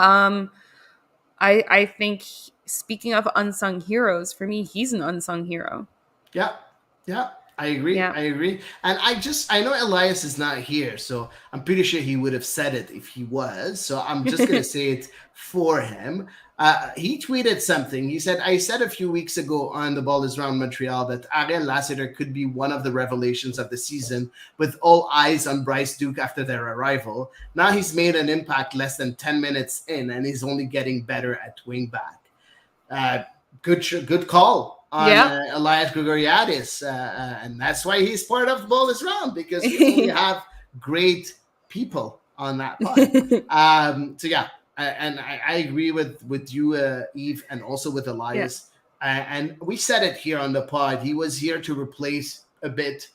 I think speaking of unsung heroes, for me, he's an unsung hero. Yeah. Yeah. I agree. Yeah. I agree. And I know Elias is not here, so I'm pretty sure he would have said it if he was. So I'm just going to say it for him. He tweeted something. He said, I said a few weeks ago on The Ball is Round Montreal that Ariel Lassiter could be one of the revelations of the season, with all eyes on Bryce Duke after their arrival. Now he's made an impact less than 10 minutes in, and he's only getting better at wingback. Good call on Elias Grigoriadis, and that's why he's part of Ball is Round, because we only have great people on that pod. So yeah, and I agree with you, Eve, and also with Elias. And we said it here on the pod. He was here to replace a bit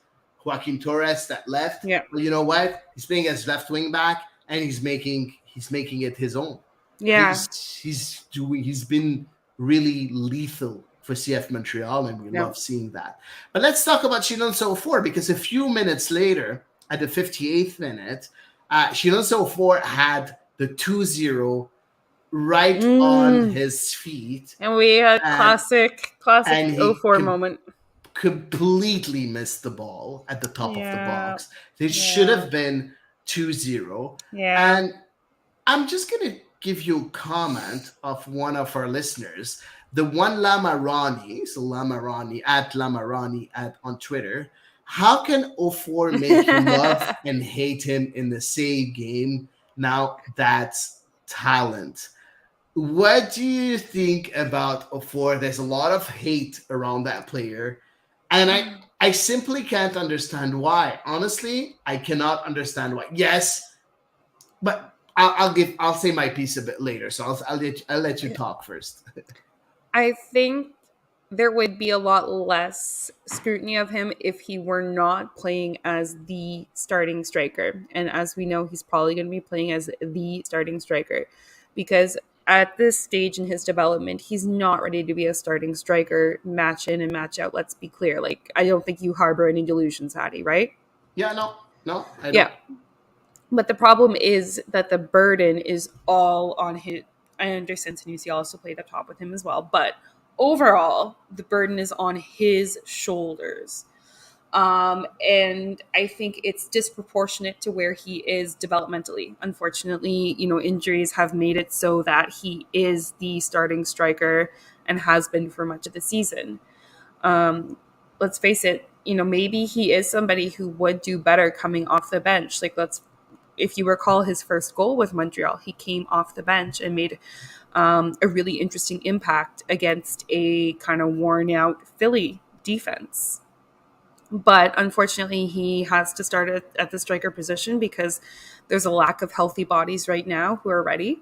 Joaquin Torres that left. Yeah. But you know what? He's playing as left wing back, and he's making it his own. Yeah. He's been really lethal for CF Montreal, and we love seeing that. But let's talk about Chinonso Offor, because a few minutes later, at the 58th minute, Chinonso Offor had the 2-0 right on his feet. And we had classic Offor moment. Completely missed the ball at the top of the box. It should have been 2-0. Yeah. And I'm just going to give you a comment of one of our listeners, the one Lamarani, so Lamarani on Twitter. How can Offor make you love and hate him in the same game? Now that's talent. What do you think about Offor? There's a lot of hate around that player, and I simply can't understand why. Honestly, I cannot understand why. Yes, but I'll say my piece a bit later, so I'll let you talk first. I think there would be a lot less scrutiny of him if he were not playing as the starting striker. And as we know, he's probably going to be playing as the starting striker, because at this stage in his development, he's not ready to be a starting striker, match in and match out. Let's be clear. Like, I don't think you harbor any delusions, Hady, right? Yeah, no, I don't. Yeah. But the problem is that the burden is all on his. I understand Sanusi also played up top with him as well, but overall, the burden is on his shoulders. And I think it's disproportionate to where he is developmentally. Unfortunately, injuries have made it so that he is the starting striker and has been for much of the season. Let's face it, maybe he is somebody who would do better coming off the bench. If you recall his first goal with Montreal, he came off the bench and made a really interesting impact against a kind of worn out Philly defense. But unfortunately, he has to start at the striker position because there's a lack of healthy bodies right now who are ready.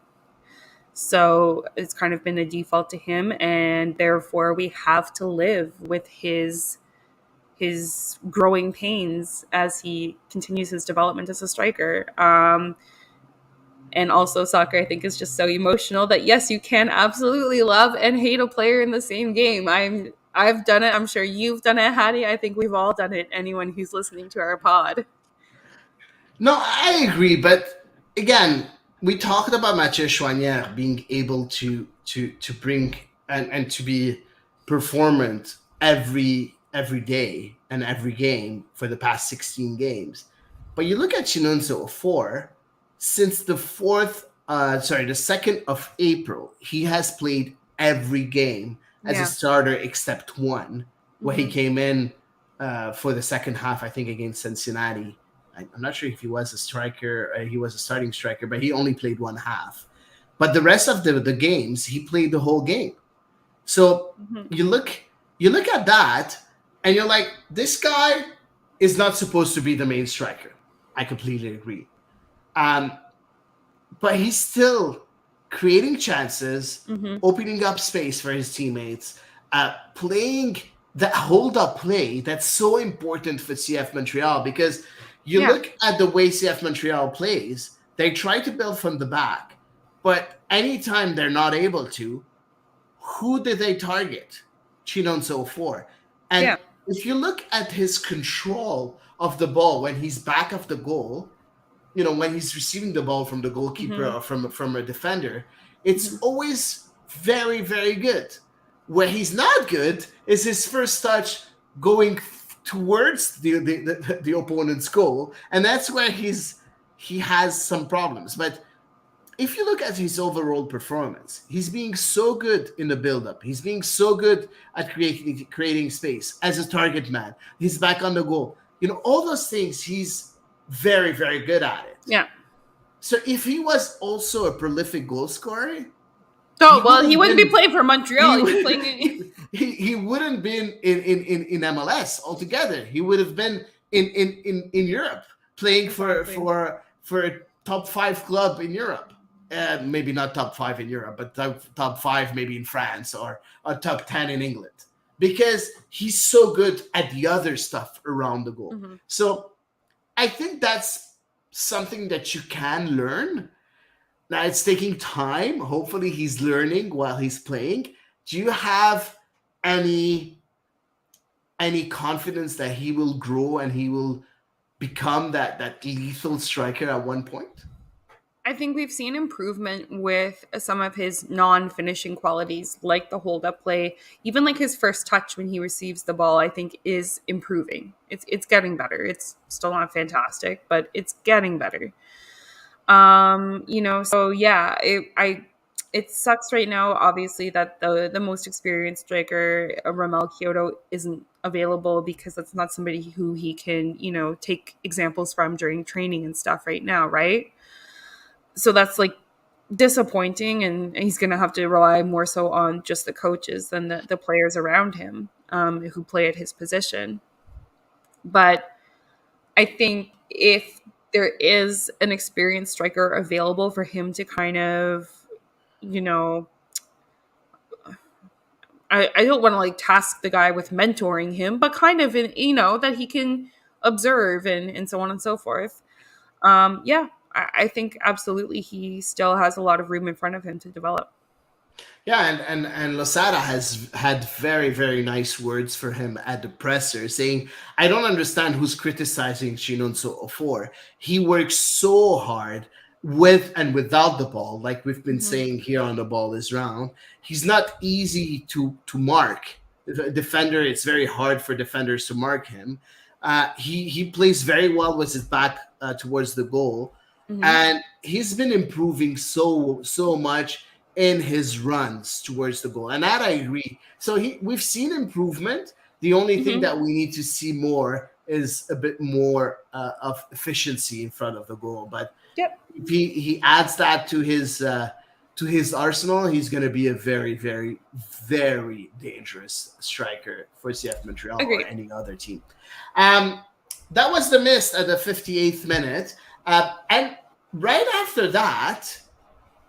So it's kind of been a default to him, and therefore we have to live with his growing pains as he continues his development as a striker. And also soccer, I think, is just so emotional that yes, you can absolutely love and hate a player in the same game. I've done it. I'm sure you've done it, Hady. I think we've all done it. Anyone who's listening to our pod. No, I agree. But again, we talked about Mathieu Choinière being able to bring and to be performant every day and every game for the past 16 games. But you look at Chinonso Offor, since the 2nd of April, he has played every game as a starter except one, where he came in for the second half, I think, against Cincinnati. I'm not sure if he was a striker, he was a starting striker, but he only played one half. But the rest of the games, he played the whole game. So you look at that, and you're like, this guy is not supposed to be the main striker. I completely agree. Um, but he's still creating chances, Mm-hmm. opening up space for his teammates, playing that hold up play that's so important for CF Montreal because you Yeah. look at the way CF Montreal plays, they try to build from the back, but anytime they're not able to, who did they target? Chinonso for. And Yeah. if you look at his control of the ball when he's back of the goal, when he's receiving the ball from the goalkeeper Mm-hmm. or from a defender, it's Mm-hmm. always very, very good. Where he's not good is his first touch going towards the opponent's goal, and that's where he has some problems. But if you look at his overall performance, he's being so good in the build-up. He's being so good at creating space as a target man. He's back on the goal. All those things, he's very, very good at it. Yeah. So if he was also a prolific goal scorer, he Oh, would well, he have wouldn't be been playing for Montreal. he He'd be would playing in. he wouldn't been in MLS altogether. He would have been in Europe playing Exactly. for a top 5 club in Europe. Maybe not top 5 in Europe, but top 5 maybe in France or top 10 in England because he's so good at the other stuff around the goal. Mm-hmm. So I think that's something that you can learn. Now it's taking time. Hopefully, he's learning while he's playing. Do you have any any confidence that he will grow and he will become that lethal striker at one point? I think we've seen improvement with some of his non-finishing qualities, like the hold-up play, even like his first touch when he receives the ball. I think is improving. It's getting better. It's still not fantastic, but it's getting better. So yeah, it sucks right now, obviously, that the most experienced striker, Ramel Kyoto, isn't available because that's not somebody who he can, take examples from during training and stuff right now, right? So that's like disappointing, and he's going to have to rely more so on just the coaches than the players around him, who play at his position. But I think if there is an experienced striker available for him to kind of, you know, I don't want to like task the guy with mentoring him, but kind of, that he can observe and so on and so forth. Yeah, I think absolutely he still has a lot of room in front of him to develop. Yeah, and Losada has had very, very nice words for him at the presser, saying, "I don't understand who's criticizing Chinonso for. He works so hard with and without the ball, like we've been Mm-hmm. saying here on the ball is round. He's not easy to mark. The defender, it's very hard for defenders to mark him. He plays very well with his back towards the goal, Mm-hmm. and he's been improving so much." In his runs towards the goal, and that I agree. So we've seen improvement. The only thing Mm-hmm. that we need to see more is a bit more of efficiency in front of the goal. But Yep. if he adds that to his arsenal, he's going to be a very, very, very dangerous striker for CF Montreal or Agreed. any other team. Um, that was the miss at the 58th minute, and right after that,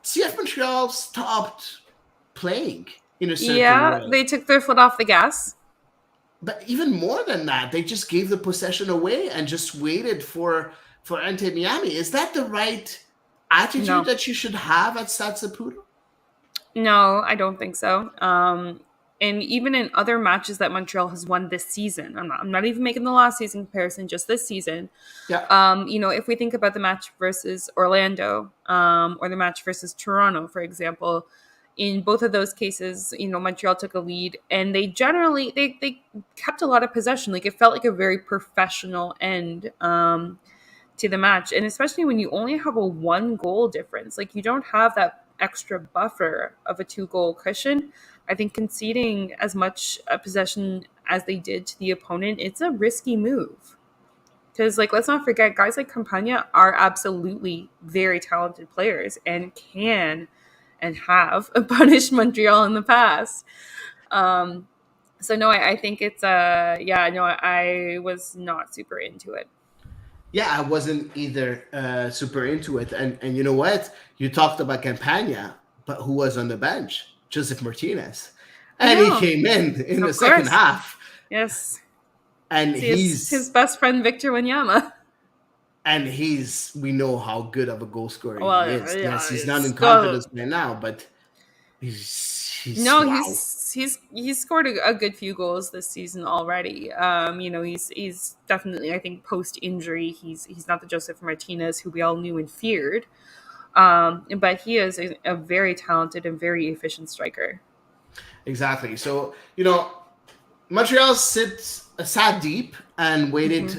CF Montreal stopped playing in a certain Yeah, way. they took their foot off the gas. But even more than that, they just gave the possession away and just waited for Ante Miami. Is that the right attitude No. that you should have at Stade Saputo? No, I don't think so. And even in other matches that Montreal has won this season, I'm not even making the last season comparison, just this season. Yeah. If we think about the match versus Orlando, or the match versus Toronto, for example, in both of those cases, Montreal took a lead, and they generally they kept a lot of possession. Like, it felt like a very professional end to the match, and especially when you only have a 1 goal difference, like, you don't have that extra buffer of a 2 goal cushion. I think conceding as much possession as they did to the opponent, it's a risky move. Because, like, let's not forget, guys like Campagna are absolutely very talented players and can and have punished Montreal in the past. Um, so no, I think it's yeah, no, I was not super into it. Yeah, I wasn't either super into it. And you know what? You talked about Campagna, but who was on the bench? Joseph Martinez. I And he know, came in the of second course. half. Yes. And See, his he's best friend Victor Wanyama. we know how good of a goal scorer he Well, is. yeah, Yes, he's not it's in confidence right now, but he's no, wow. he's scored a good few goals this season already. He's definitely, I think, post injury, he's not the Joseph Martinez who we all knew and feared. But he is a very talented and very efficient striker. Exactly. So, Montreal sat deep and waited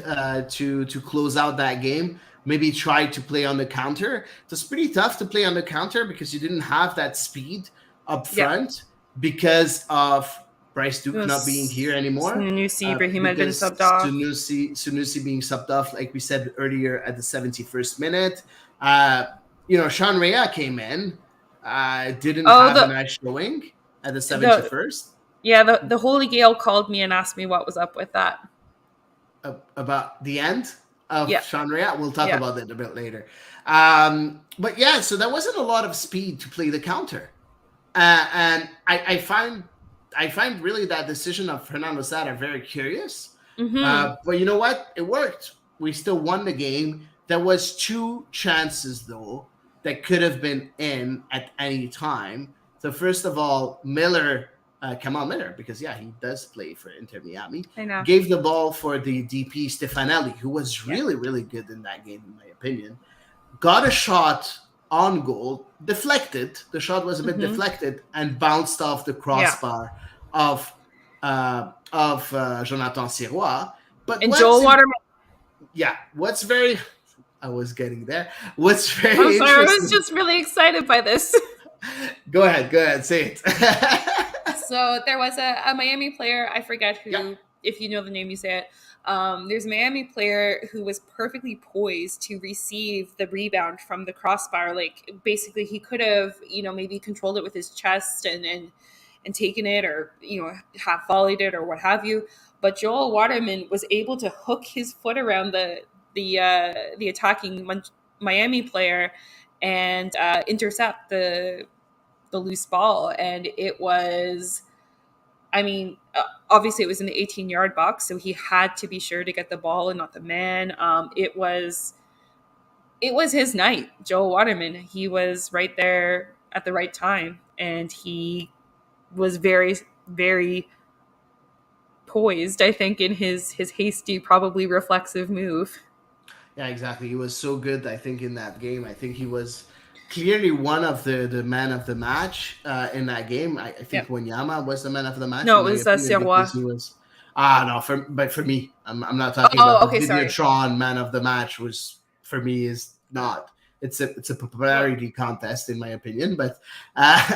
to close out that game. Maybe tried to play on the counter. It was pretty tough to play on the counter because you didn't have that speed up Yeah. front because of Bryce Duke not being here anymore. Sunusi Ibrahim had been Because subbed off. Sunusi being subbed off, like we said earlier, at the 71st minute. Sean Rea came in, didn't have a nice showing at the 71st. The Holy Gale called me and asked me what was up with that. About the end of Yeah. Sean Rea. We'll talk Yeah. about that a bit later. But yeah, so there wasn't a lot of speed to play the counter. And I find really that decision of Fernando Sada very curious. But you know what? It worked. We still won the game. There was 2 chances, though, that could have been in at any time. So first of all, Kamal Miller, because yeah, he does play for Inter Miami, gave the ball for the DP Stefanelli, who was really, really good in that game, in my opinion. Got a shot on goal, deflected. The shot was a bit deflected and bounced off the crossbar of Jonathan Sirois. But and Joel Waterman. Yeah, I was getting there. What's very I'm sorry, I was just really excited by this. Go ahead, say it. So there was a Miami player, I forget who, if you know the name, you say it. There's a Miami player who was perfectly poised to receive the rebound from the crossbar. Like, basically, he could have, maybe controlled it with his chest and taken it, or, half volleyed it, or what have you. But Joel Waterman was able to hook his foot around the attacking Miami player and intercept the loose ball. And it was, obviously it was in the 18-yard box, so he had to be sure to get the ball and not the man. It was his night. Joel Waterman, he was right there at the right time, and he was very, very poised, I think, in his hasty, probably reflexive move. Yeah, exactly. He was so good, I think, in that game. I think he was clearly one of the man of the match in that game. I think Wanyama was the man of the match. No, it was Sirois. But for me, I'm not talking about the Videotron sorry. man of the match. Was for me is not. It's a popularity contest in my opinion, but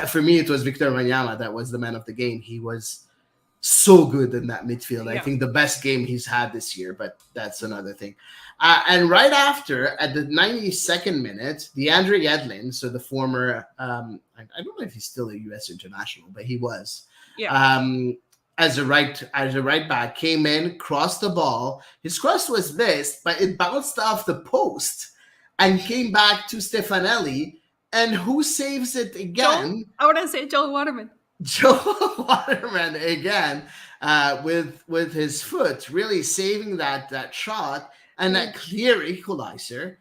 for me it was Victor Wanyama that was the man of the game. He was so good in that midfield. I think the best game he's had this year, but that's another thing. And right after, at the 92nd minute, DeAndre Yedlin, so the former, I don't know if he's still a U.S. international, but he was, as a right back, came in, crossed the ball. His cross was missed, but it bounced off the post and came back to Stefanelli. And who saves it again? I want to say Joel Waterman. Joel Waterman again, with his foot, really saving that shot and that clear equalizer.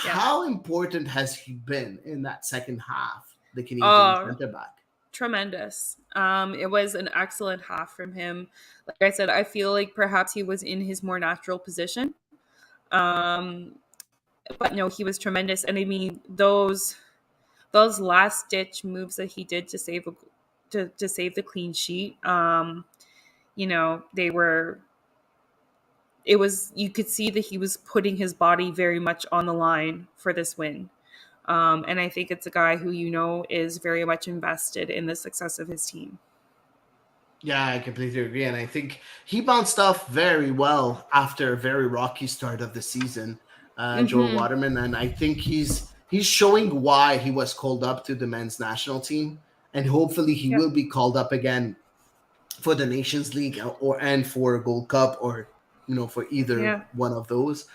Yeah. How important has he been in that second half, the Canadian center back? Tremendous. It was an excellent half from him. Like I said, I feel like perhaps he was in his more natural position. But no, he was tremendous. And I mean, those last ditch moves that he did to save the clean sheet, you could see that he was putting his body very much on the line for this win. And I think it's a guy who, is very much invested in the success of his team. Yeah, I completely agree. And I think he bounced off very well after a very rocky start of the season, Joel Waterman. And I think he's showing why he was called up to the men's national team. And hopefully he will be called up again for the Nations League and for Gold Cup, or for either one of those.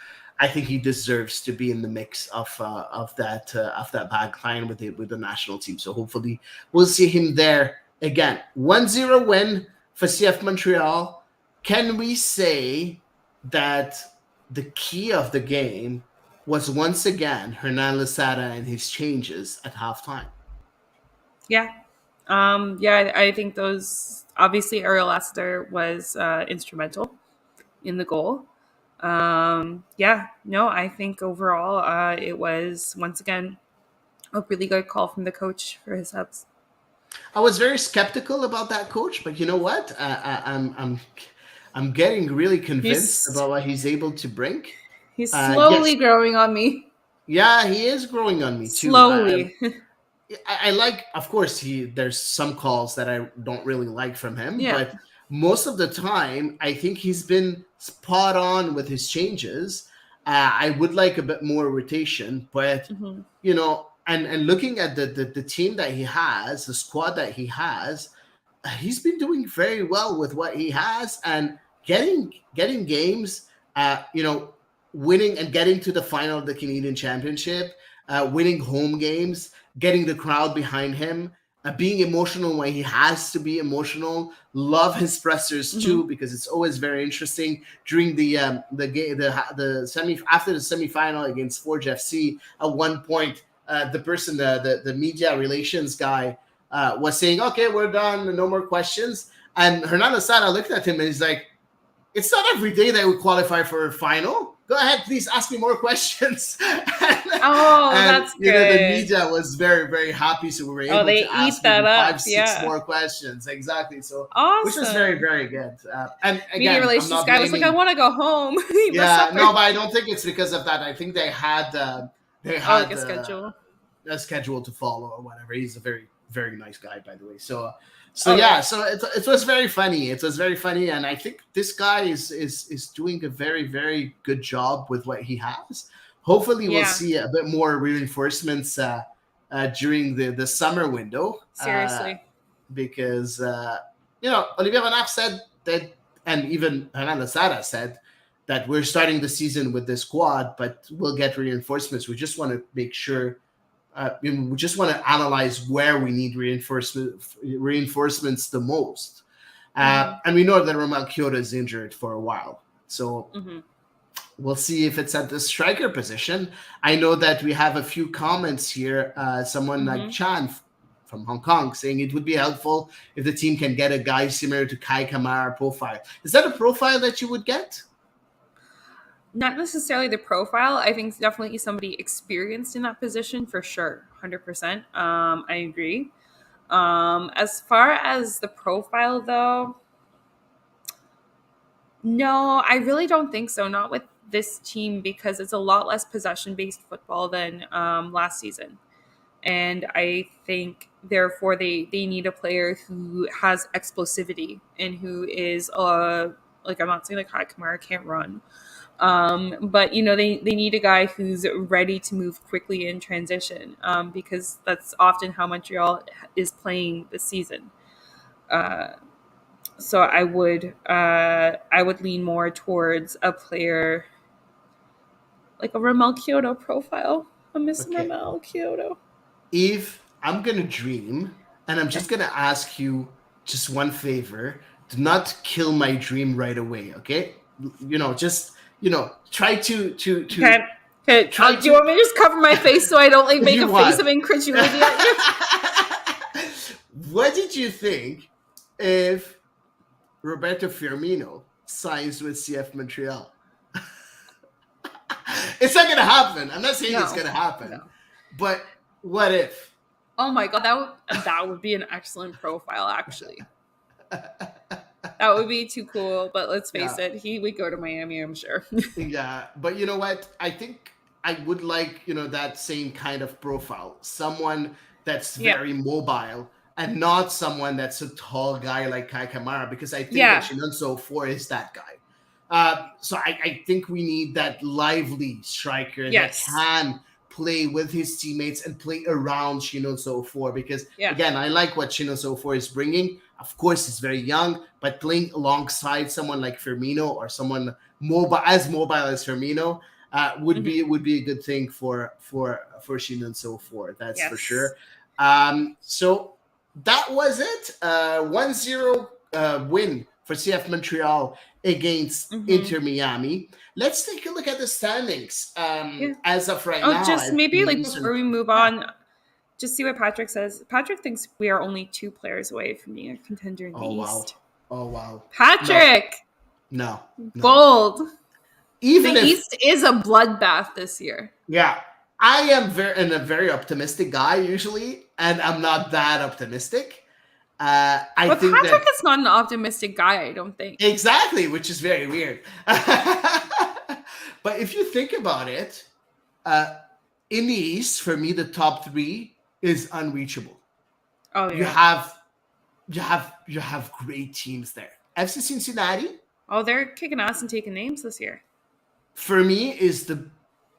I think he deserves to be in the mix of that back line with the national team. So hopefully we'll see him there again. 1-0 win for CF Montreal. Can we say that the key of the game was once again Hernan Losada and his changes at halftime? Yeah. I think those, obviously Ariel Lassiter was instrumental in the goal. I think overall it was once again a really good call from the coach for his subs. I was very skeptical about that coach, but you know what? I'm getting really convinced about what he's able to bring. He's slowly growing on me. Yeah, he is growing on me too. Slowly. I like, of course, there's some calls that I don't really like from him, but most of the time, I think he's been spot on with his changes. I would like a bit more rotation, but you know, and looking at the team that he has, the squad that he has, he's been doing very well with what he has and getting games. Winning and getting to the final of the Canadian Championship, winning home games, getting the crowd behind him, being emotional when he has to be emotional. Love his pressers too, because it's always very interesting during the game, the semi after the semifinal against Forge FC. At one point, the media relations guy was saying, "Okay, we're done, no more questions." And Hernan Losada looked at him and he's like, "It's not every day that we qualify for a final. Go ahead, please ask me more questions." That's good. The media was very, very happy, so we were able to ask him 5-6 more questions. Exactly. So, awesome. Which was very, very good. And again, media relations guy was like, "I want to go home." No, but I don't think it's because of that. I think they had like a schedule to follow or whatever. He's a very, very nice guy, by the way. So it was very funny. It was very funny, and I think this guy is doing a very, very good job with what he has. Hopefully, we'll see a bit more reinforcements during the summer window. Seriously, because Olivier Renard said that, and even Hernan Losada said that we're starting the season with this squad, but we'll get reinforcements. We just want to make sure. We just want to analyze where we need reinforcements the most. And we know that Romel Kyoto is injured for a while. So we'll see if it's at the striker position. I know that we have a few comments here. Someone like Chan from Hong Kong saying it would be helpful if the team can get a guy similar to Kai Kamara profile. Is that a profile that you would get? Not necessarily the profile. I think definitely somebody experienced in that position for sure. 100%. I agree. As far as the profile though, no, I really don't think so. Not with this team, because it's a lot less possession-based football than last season. And I think therefore they need a player who has explosivity and who is like, I'm not saying like Kai Kamara can't run. But they need a guy who's ready to move quickly in transition, because that's often how Montreal is playing this season. So I would lean more towards a player like a Romel Kyoto profile. I miss Romel Kyoto. Eve, I'm gonna dream, and I'm just gonna ask you just one favor: do not kill my dream right away, okay? Try to. Okay. Do you want me to just cover my face so I don't make a face of incredulity at you? What did you think if Roberto Firmino signs with CF Montreal? It's not gonna happen. I'm not saying it's gonna happen, but what if? Oh my god, that would be an excellent profile, actually. That would be too cool, but let's face it, he would go to Miami, I'm sure. Yeah, but you know what? I think I would like, that same kind of profile. Someone that's very mobile and not someone that's a tall guy like Kai Kamara, because I think that Chinonso 4 is that guy. So I think we need that lively striker that can play with his teammates and play around Chinonso 4, because again, I like what Chinonso 4 is bringing. Of course, he's very young, but playing alongside someone like Firmino or someone as mobile as Firmino, would be a good thing for Shin and so forth. That's for sure. So that was it. 1-0 win for CF Montreal against Inter Miami. Let's take a look at the standings as of right now. Just maybe like before we move on, just see what Patrick says. Patrick thinks we are only 2 players away from being a contender in the East. Oh, wow. Patrick! No. Bold. Even the East is a bloodbath this year. Yeah. I am a very optimistic guy usually, and I'm not that optimistic. But Patrick is not an optimistic guy, I don't think. Exactly, which is very weird. But if you think about it, in the East, for me, the top 3 is unreachable. Oh yeah. You have great teams there. FC Cincinnati. Oh, they're kicking ass and taking names this year. For me, is an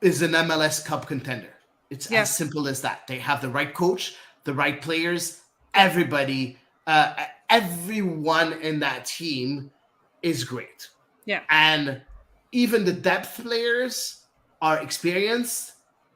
MLS Cup contender. It's as simple as that. They have the right coach, the right players, everybody. Everyone in that team is great. Yeah. And even the depth players are experienced.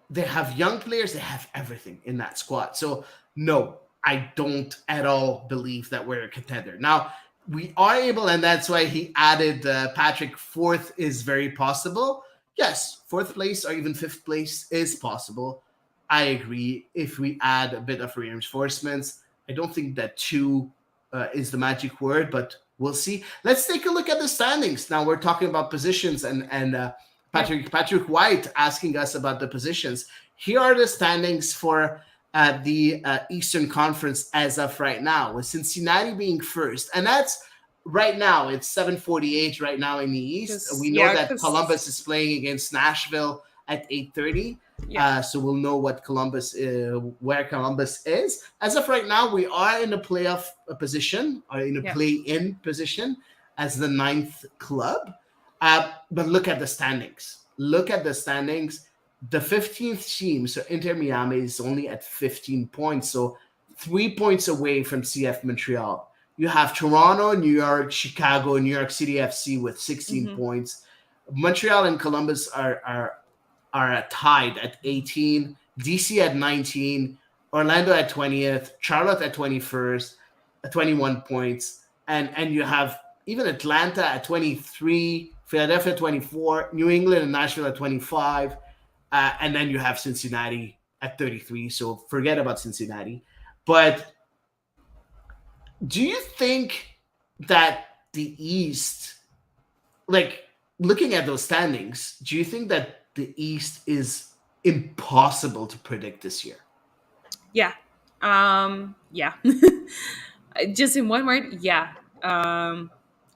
They have young players. They have everything in that squad. So, no, I don't at all believe that we're a contender. Now, we are able, and that's why he added Patrick, 4th is very possible. Yes, 4th place or even 5th place is possible. I agree. If we add a bit of reinforcements, I don't think that 2 is the magic word, but we'll see. Let's take a look at the standings. Now we're talking about positions, and Patrick White asking us about the positions. Here are the standings for the Eastern Conference as of right now, with Cincinnati being first. And that's right now. It's 7:48 right now in the East. We know that Columbus is playing against Nashville at 8:30. So we'll know what where Columbus is. As of right now, we are in a playoff position, or in a play-in position as the 9th club. But look at the standings. The 15th team, so Inter Miami, is only at 15 points, so 3 points away from CF Montreal. You have Toronto, New York, Chicago, New York City FC with 16 points. Montreal and Columbus are tied at 18, DC at 19, Orlando at 20th, Charlotte at 21st, at 21 points, and you have even Atlanta at 23, Philadelphia at 24, New England and Nashville at 25, and then you have Cincinnati at 33, so forget about Cincinnati. But do you think that the East, like looking at those standings, do you think that the East is impossible to predict this year? Yeah. Yeah. Just in one word, yeah.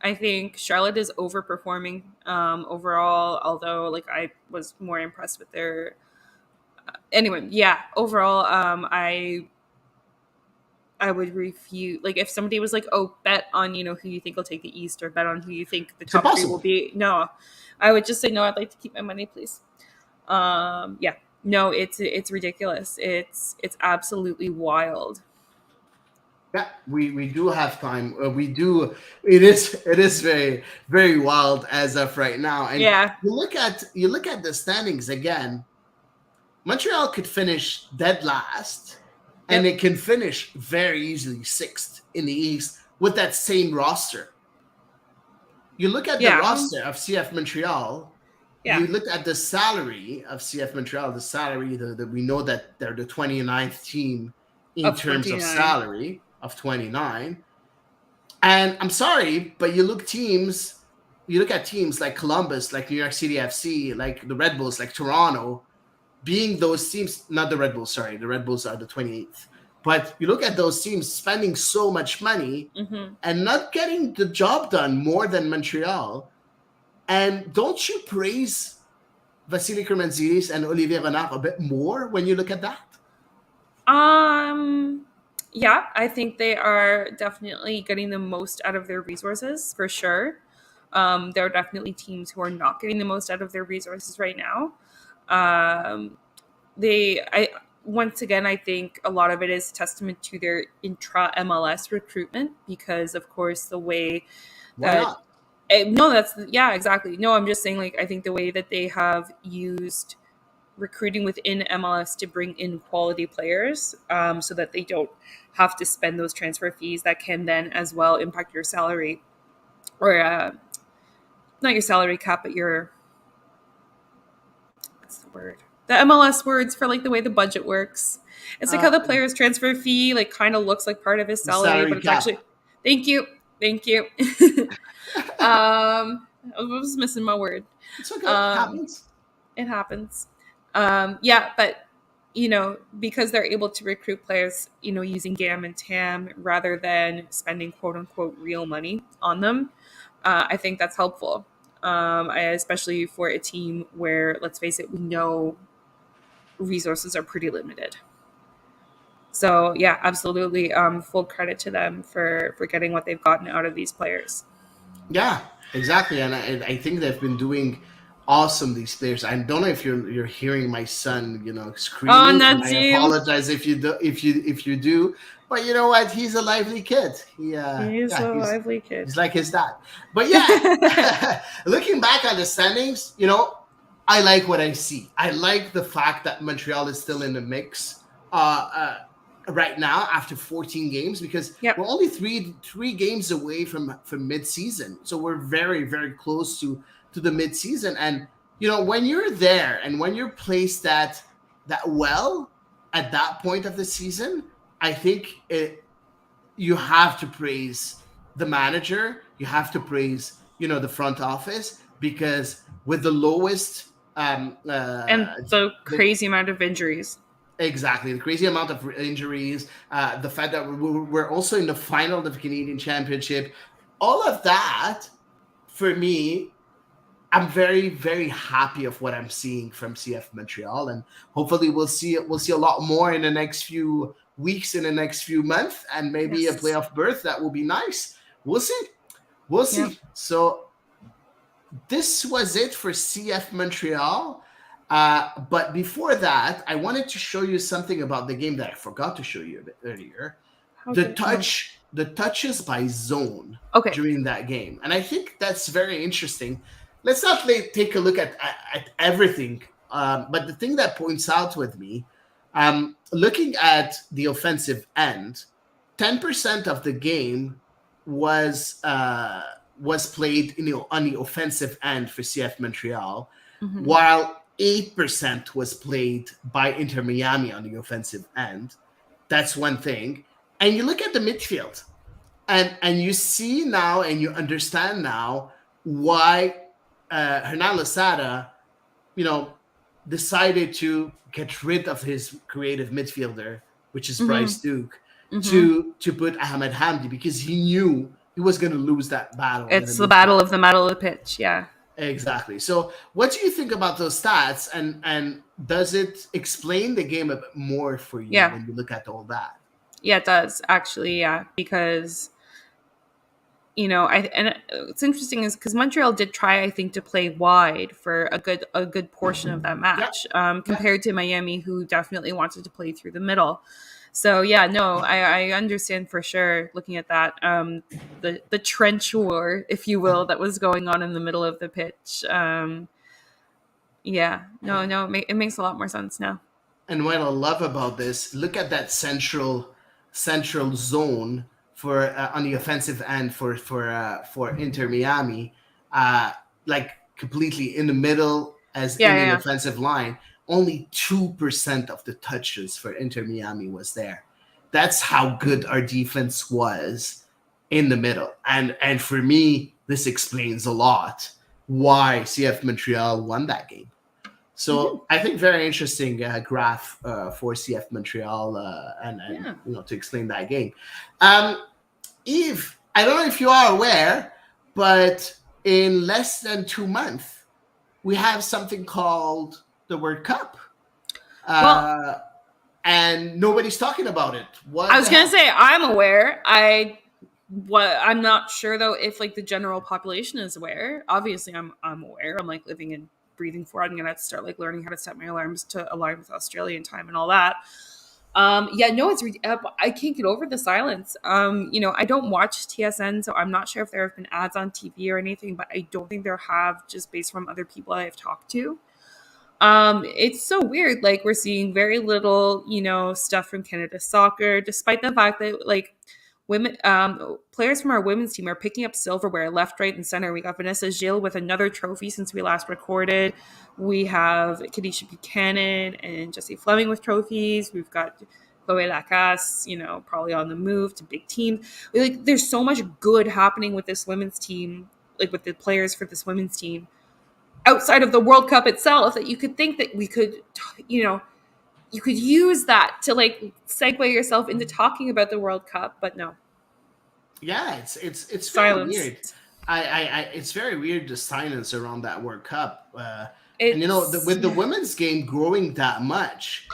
I think Charlotte is overperforming overall, although like I was more impressed with their anyway, yeah, overall I would refuse, like if somebody was like, oh, bet on who you think will take the East, or bet on who you think the top 3 will be. No, I would just say no, I'd like to keep my money, please. Yeah. No, it's ridiculous. It's absolutely wild. Yeah, we do have time. We do. It is very, very wild as of right now. And you look at the standings again. Montreal could finish dead last, and it can finish very easily 6th in the East with that same roster. You look at the roster of CF Montreal. You look at the salary of CF Montreal. The salary that we know that they're the 29th team in terms 29. Of salary. Of 29, and I'm sorry, but you look at teams like Columbus, like New York City FC, like the Red Bulls, like Toronto, being those teams. Not the Red Bulls, sorry, the Red Bulls are the 28th. But you look at those teams spending so much money and not getting the job done more than Montreal. And don't you praise Vasily Kermanziris and Olivier Renard a bit more when you look at that? Yeah, I think they are definitely getting the most out of their resources, for sure. There are definitely teams who are not getting the most out of their resources right now. Once again, I think a lot of it is testament to their intra-MLS recruitment, because, of course, the way that No, that's exactly. No, I'm just saying, like, I think the way that they have used recruiting within MLS to bring in quality players, so that they don't have to spend those transfer fees that can then as well impact your salary, or not your salary cap, but your, what's the word? The MLS words for like the way the budget works. It's like how the Uh, player's transfer fee like kind of looks like part of his the salary, salary but it's cap. actually, thank you, thank you. I was missing my word. It's okay. It Um, happens. it happens. Yeah, but because they're able to recruit players, using GAM and TAM rather than spending quote unquote real money on them, I think that's helpful. Especially for a team where, let's face it, we know resources are pretty limited. So yeah, absolutely. Full credit to them for getting what they've gotten out of these players. Yeah, exactly. And I think they've been doing awesome, these players. I don't know if you're hearing my son, On screaming, and that I team, apologize if you do. But you know what? He's a lively kid. he's Yeah, a he's lively kid. he's like his dad. But yeah, looking back on the standings, I like what I see. I like the fact that Montreal is still in the mix. Right now after 14 games, because we're Yep. only three games away from mid-season, so we're very, very close to the mid-season. And when you're there and when you're placed that well at that point of the season, I think you have to praise the manager, you have to praise the front office, because with the lowest And the the crazy amount of injuries. exactly, the crazy amount of injuries, the fact that we're also in the final of the Canadian Championship, all of that, for me, I'm very, very happy of what I'm seeing from CF Montreal, and hopefully we'll see a lot more in the next few weeks, in the next few months, and maybe a Yes. playoff berth. That will be nice. We'll see. We'll Yep. see. So this was it for CF Montreal. But before that, I wanted to show you something about the game that I forgot to show you a bit earlier. The No. touches by zone Okay. during that game, and I think that's very interesting. Let's not take a look at everything, but the thing that points out with me, looking at the offensive end, 10% of the game was played on the offensive end for CF Montreal, Mm-hmm. while 8% was played by Inter Miami on the offensive end. That's one thing. And you look at the midfield, and you see now, and you understand now why Hernan Losada, decided to get rid of his creative midfielder, which is Mm-hmm. Bryce Duke, Mm-hmm. to put Ahmed Hamdi, because he knew he was going to lose that battle in the It's the midfield. battle of the pitch. Yeah. Exactly. So, what do you think about those stats, and does it explain the game a bit more for you Yeah. when you look at all that? Yeah, it does actually. Yeah, because and it's interesting is because Montreal did try, I think, to play wide for a good portion of that Yeah. match, Yeah. compared to Miami, who definitely wanted to play through the middle. So yeah, no, I understand for sure. Looking at that, the trench war, if you will, that was going on in the middle of the pitch. Yeah, no, it makes a lot more sense now. And what I love about this, look at that central zone for on the offensive end for Inter Miami, uh, like completely in the middle as Yeah, in yeah, an yeah. offensive line. Only 2% of the touches for Inter Miami was there. That's how good our defense was in the middle, and for me, this explains a lot why CF Montreal won that game. Hmm. So I think very interesting graph for CF Montreal, and Yeah. to explain that game. Um, Eve, I don't know if you are aware, but in less than 2 months, we have something called the World Cup, Well, uh, and nobody's talking about it. I What was the gonna hell? say I'm aware. I'm not sure though if like the general population is aware. Obviously, I'm aware. I'm like living and breathing for it. I'm gonna have to start like learning how to set my alarms to align with Australian time and all that. Yeah, no, I can't get over the silence. I don't watch TSN, so I'm not sure if there have been ads on TV or anything, but I don't think there have, just based from other people I've talked to. It's so weird. Like, we're seeing very little, stuff from Canada soccer, despite the fact that, like, women players from our women's team are picking up silverware left, right, and center. We got Vanessa Gilles with another trophy since we last recorded. We have Kadisha Buchanan and Jessie Fleming with trophies. We've got Chloe Lacasse, probably on the move to big team. Like, there's so much good happening with this women's team, like with the players for this women's team outside of the World Cup itself, that you could think that we could, you could use that to like segue yourself into talking about the World Cup, but no. Yeah, it's very Silence. weird. It's very weird, the silence around that World Cup. And with the women's game growing that much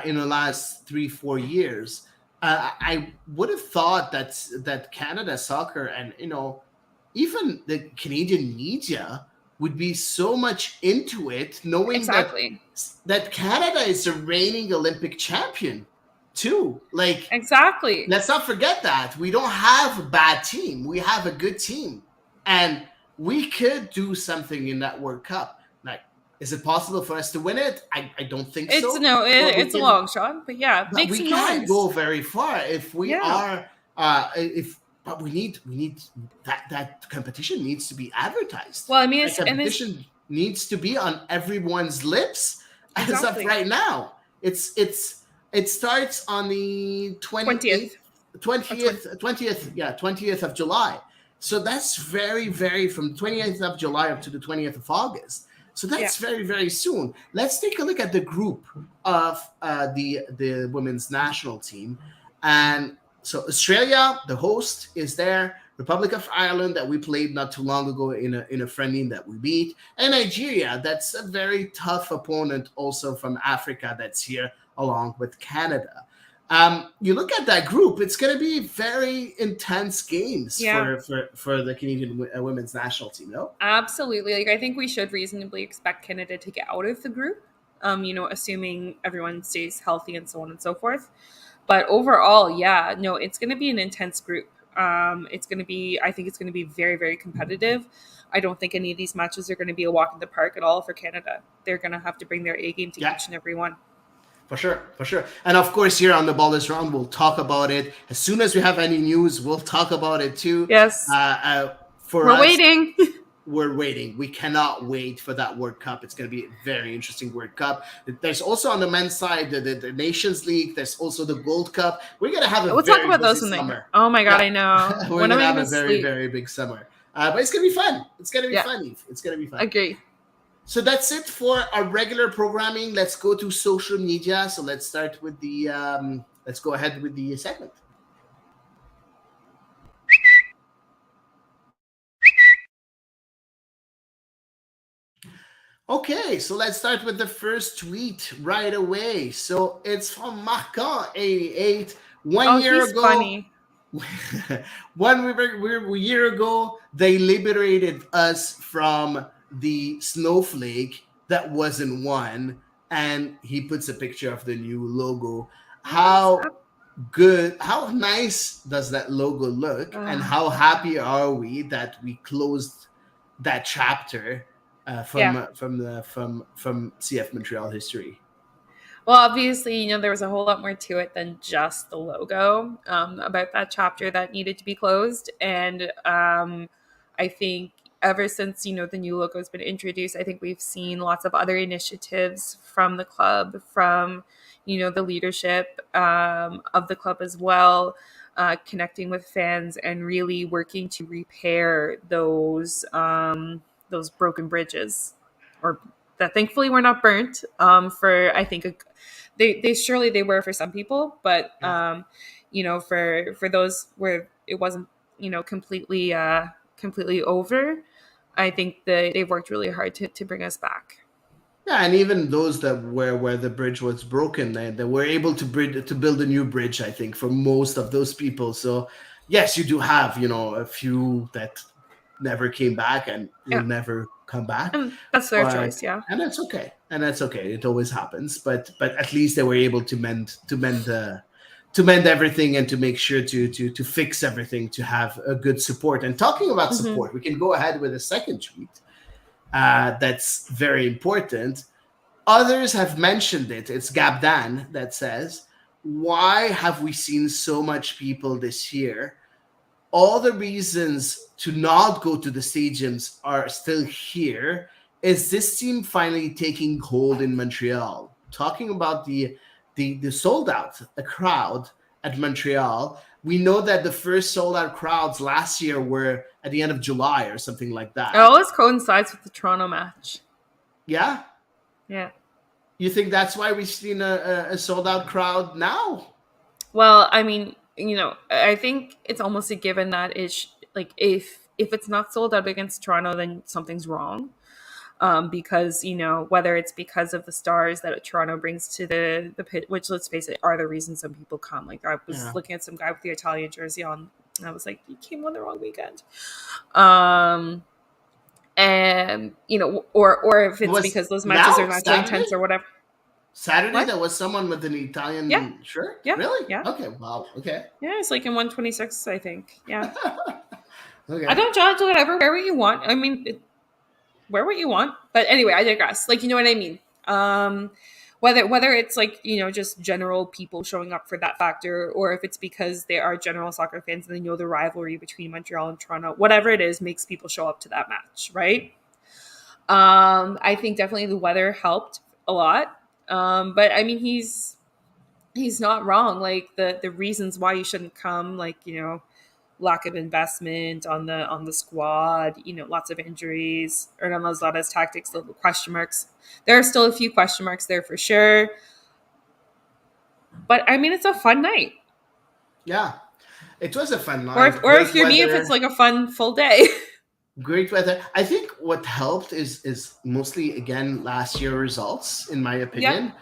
in the last 3-4 years, I would have thought that Canada soccer and even the Canadian media would be so much into it, knowing that Canada is the reigning Olympic champion too. Like, exactly. Let's not forget that we don't have a bad team; we have a good team, and we could do something in that World Cup. Like, is it possible for us to win it? I don't think so. It's a long shot, but yeah, but we can't go very far if we are. But we need that competition needs to be advertised. Well, I mean, competition needs to be on everyone's lips as of right now. It starts on the 20th of July. So that's very, very, from 20th of July up to the 20th of August. So that's very, very soon. Let's take a look at the group of the women's national team. And so Australia, the host, is there. Republic of Ireland, that we played not too long ago in a friendly that we beat. And Nigeria, that's a very tough opponent also from Africa that's here along with Canada. You look at that group, it's going to be very intense games for the Canadian women's national team, no? Absolutely. Like, I think we should reasonably expect Canada to get out of the group, assuming everyone stays healthy and so on and so forth. But overall, it's going to be an intense group. I think it's going to be very, very competitive. I don't think any of these matches are going to be a walk in the park at all for Canada. They're going to have to bring their A game to each and every one. For sure. And of course, here on the Ball Is Round, we'll talk about it. As soon as we have any news, we'll talk about it too. Yes. We're waiting. We're waiting. We cannot wait for that World Cup. It's going to be a very interesting World Cup. There's also on the men's side the Nations League. There's also the Gold Cup. We're going to have a talk about those summer. Oh my God, I know. We're going to have a very, very big summer. But it's going to be fun. It's going to be fun, Eve. It's going to be fun. Agree. So that's it for our regular programming. Let's go to social media. So let's start with let's go ahead with the segment. Okay, so let's start with the first tweet right away. So it's from Marcon88. 1 year ago, funny. 1 year ago, they liberated us from the snowflake that wasn't one, and he puts a picture of the new logo. How nice does that logo look, and how happy are we that we closed that chapter from CF Montreal history? Well, obviously, there was a whole lot more to it than just the logo about that chapter that needed to be closed. And I think ever since, the new logo has been introduced, I think we've seen lots of other initiatives from the club, from, the leadership of the club as well, connecting with fans and really working to repair those broken bridges, or that thankfully were not burnt for, I think, they surely they were for some people, but for those where it wasn't completely over, I think that they've worked really hard to bring us back. Yeah, and even those that where the bridge was broken, they were able to build a new bridge, I think, for most of those people. So yes, you do have a few that never came back and will never come back. And that's their choice, yeah. And that's okay. It always happens. But at least they were able to mend everything and to make sure to fix everything, to have a good support. And talking about support, we can go ahead with a second tweet that's very important. Others have mentioned it. It's Gabdan that says, why have we seen so much people this year? All the reasons to not go to the stadiums are still here. Is this team finally taking hold in Montreal? Talking about the sold out crowd at Montreal. We know that the first sold out crowds last year were at the end of July or something like that. It always coincides with the Toronto match. Yeah? Yeah. You think that's why we've seen a sold out crowd now? Well, I mean, I think it's almost a given that it's like if it's not sold out against Toronto, then something's wrong. Because whether it's because of the stars that Toronto brings to the pit, which, let's face it, are the reason some people come. Like, I was looking at some guy with the Italian jersey on, and I was like, you came on the wrong weekend. And or if it's because those matches are not so intense or whatever. Saturday, what? There was someone with an Italian shirt? Yeah. Really? Yeah. Okay, wow. Okay. Yeah, it's like in 126, I think. Yeah. Okay. I don't judge, whatever. Wear what you want. I mean, wear what you want. But anyway, I digress. Like, you know what I mean? Whether it's like, just general people showing up for that factor, or if it's because they are general soccer fans and they know the rivalry between Montreal and Toronto, whatever it is, makes people show up to that match, right? I think definitely the weather helped a lot. But I mean, he's not wrong. Like the reasons why you shouldn't come, like, lack of investment on the squad, lots of injuries, Hernan Lozada's tactics, little question marks. There are still a few question marks there for sure. But I mean, it's a fun night. Yeah, it was a fun night. Or if you're me, if it's like a fun full day. Great weather. I think what helped is mostly, again, last year results, in my opinion. Yep.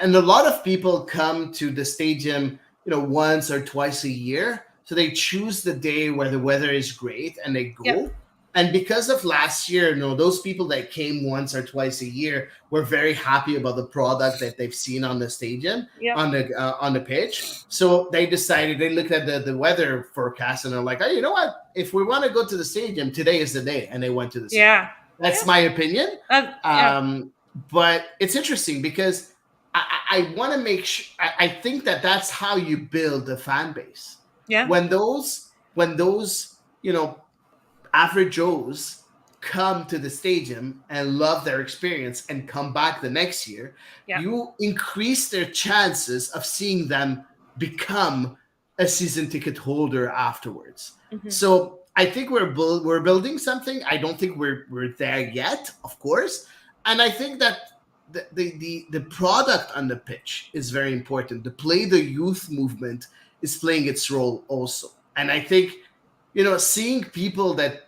And a lot of people come to the stadium, once or twice a year. So they choose the day where the weather is great and they go. Yep. And because of last year, those people that came once or twice a year were very happy about the product that they've seen on the stadium, yep. on the pitch. So they decided, they looked at the weather forecast and they're like, oh, you know what? If we want to go to the stadium, today is the day. And they went to the stadium. Yeah. That's my opinion. But it's interesting because I want to make sure, I think that's how you build a fan base. Yeah. When those average Joes come to the stadium and love their experience and come back the next year, you increase their chances of seeing them become a season ticket holder afterwards. Mm-hmm. So I think we're building something. I don't think we're there yet, of course. And I think that the product on the pitch is very important. The Play the Youth movement is playing its role also. And I think, seeing people that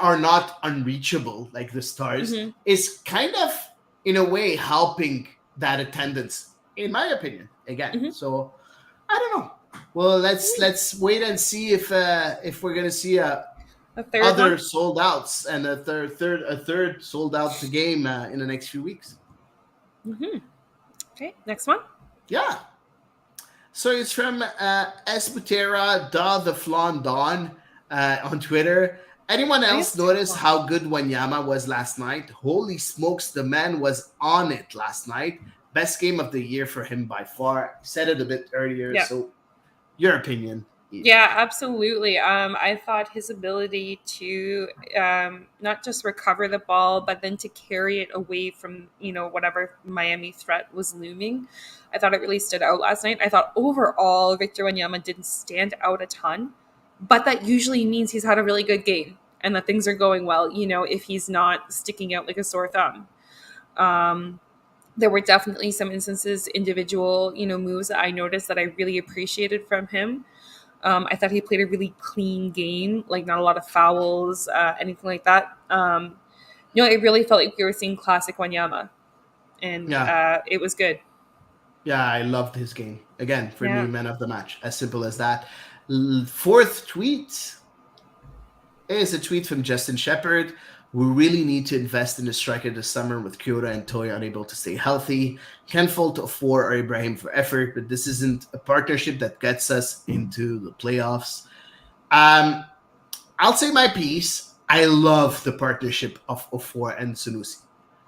are not unreachable, like the stars, mm-hmm. is kind of, in a way, helping that attendance, in my opinion, again. Mm-hmm. So I don't know. Well, let's wait and see if we're gonna see other sold outs and a third sold out game in the next few weeks. Mm-hmm. Okay, next one. Yeah. So it's from Esputera Da the Flandon on Twitter. Anyone else notice how good Wanyama was last night? Holy smokes, the man was on it last night. Best game of the year for him by far. Said it a bit earlier. Yeah. So your opinion. Yeah, absolutely. I thought his ability to not just recover the ball, but then to carry it away from, whatever Miami threat was looming. I thought it really stood out last night. I thought overall, Victor Wanyama didn't stand out a ton, but that usually means he's had a really good game and that things are going well, if he's not sticking out like a sore thumb. There were definitely some instances, individual, moves that I noticed that I really appreciated from him. I thought he played a really clean game, like not a lot of fouls, anything like that. It really felt like we were seeing classic Wanyama, and it was good. Yeah, I loved his game. Again, for me, man of the match. As simple as that. Fourth tweet. is a tweet from Justin Shepard. We really need to invest in a striker this summer with Kyoto and Toy unable to stay healthy. Can't fault Ofor or Ibrahim for effort, but this isn't a partnership that gets us into the playoffs. I'll say my piece. I love the partnership of Ofor and Sunusi.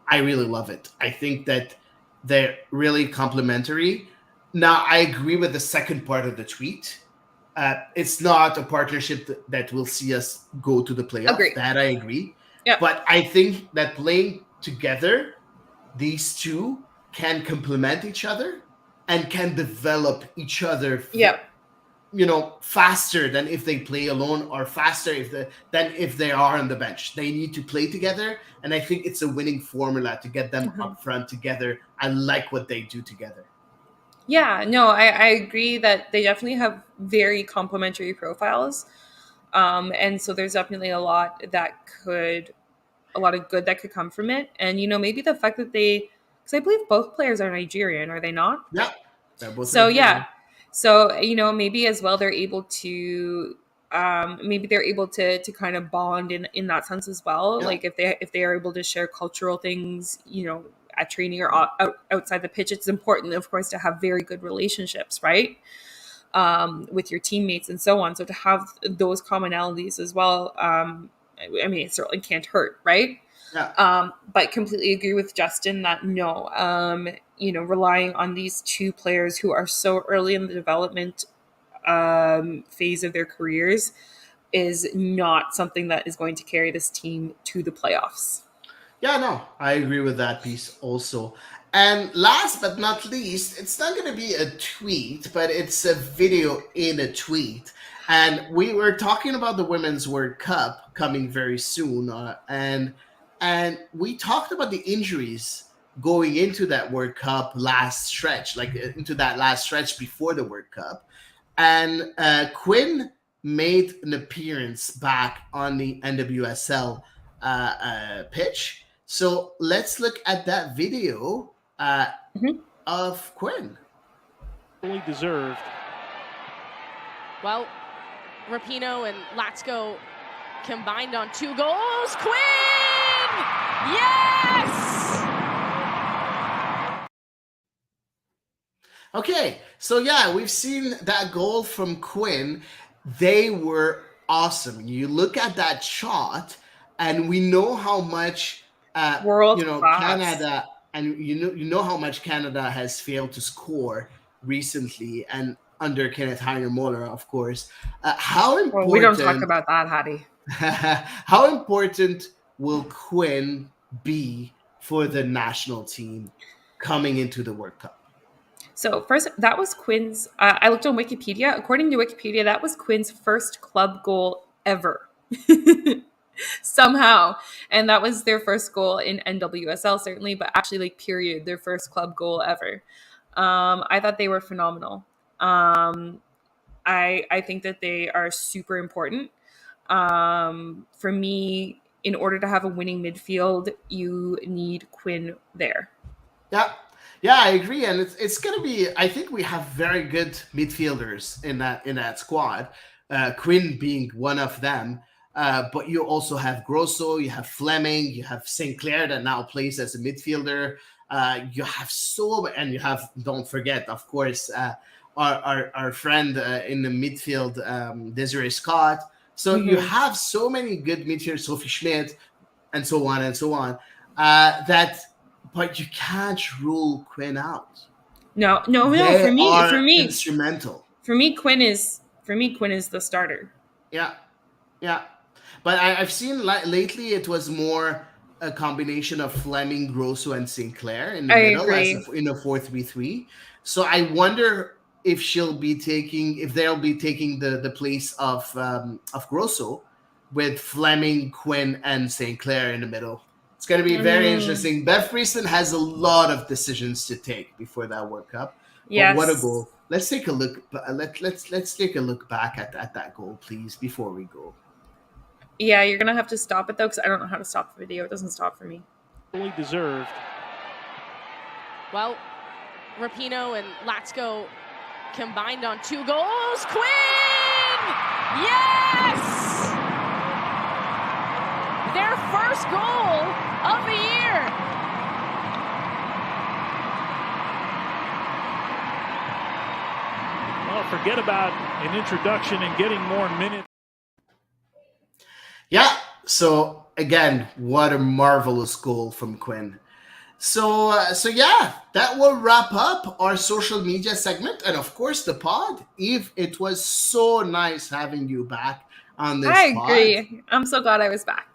I really love it. I think that they're really complementary. Now, I agree with the second part of the tweet. It's not a partnership that will see us go to the playoffs. Agree. That I agree. Yep. But I think that playing together, these two can complement each other and can develop each other. Yep. Faster than if they play alone, or faster than if they are on the bench. They need to play together, and I think it's a winning formula to get them up front together. I like what they do together. Yeah, no, I agree that they definitely have very complementary profiles. And so there's definitely a lot of good that could come from it. And, maybe the fact that because I believe both players are Nigerian, are they not? Yeah. They're both so, Nigerian. Yeah. So, maybe as well, they're able to, to kind of bond in that sense as well. Yeah. Like if they are able to share cultural things, at training or outside the pitch, it's important, of course, to have very good relationships, right? With your teammates and so on. So to have those commonalities as well, it certainly can't hurt, right? Yeah. But completely agree with Justin that no, relying on these two players who are so early in the development phase of their careers is not something that is going to carry this team to the playoffs. Yeah, no, I agree with that piece also. And last but not least, it's not going to be a tweet, but it's a video in a tweet. And we were talking about the Women's World Cup coming very soon, and we talked about the injuries going into that World Cup last stretch, like into that last stretch before the World Cup. And Quinn made an appearance back on the NWSL pitch. So let's look at that video of Quinn. Fully deserved. Well, Rapinoe and Latsko combined on 2 goals. Quinn! Yes! Okay, so yeah, we've seen that goal from Quinn. They were awesome. You look at that shot, and we know how much Canada, and you know how much Canada has failed to score recently, and under Kenneth Heiner-Moller, of course. How important? We don't talk about that, Hady. How important will Quinn be for the national team coming into the World Cup? So first, that was Quinn's. I looked on Wikipedia. According to Wikipedia, that was Quinn's first club goal ever. Somehow, and that was their first goal in NWSL, certainly, but actually, period, their first club goal ever. I thought they were phenomenal. I think that they are super important. For me, in order to have a winning midfield, you need Quinn there. Yeah, I agree, and it's going to be. I think we have very good midfielders in that squad. Quinn being one of them. But you also have Grosso, you have Fleming, you have St. Clair that now plays as a midfielder. You have and you have, don't forget, of course, our friend in the midfield, Desiree Scott. So you have so many good midfielders, Sophie Schmidt, and so on and so on. But you can't rule Quinn out. No. For me, instrumental. For me, Quinn is the starter. Yeah. But I've seen lately it was more a combination of Fleming, Grosso, and St. Clair in the middle in a 4-3-3. So I wonder if they'll be taking the place of Grosso with Fleming, Quinn, and St. Clair in the middle. It's going to be very interesting. Bev Priestland has a lot of decisions to take before that World Cup. Yes. But what a goal! Let's take a look. Let's take a look back at that goal, please, before we go. Yeah, you're going to have to stop it, though, because I don't know how to stop the video. It doesn't stop for me. Fully deserved. Well, Rapinoe and Latsko combined on 2 goals. Quinn! Yes! first goal of the year. Well, forget about an introduction and getting more minutes. Yeah, so again, what a marvelous goal from Quinn. So yeah, that will wrap up our social media segment and of course the pod. Eve, it was so nice having you back on this I pod. agree. I'm so glad I was back.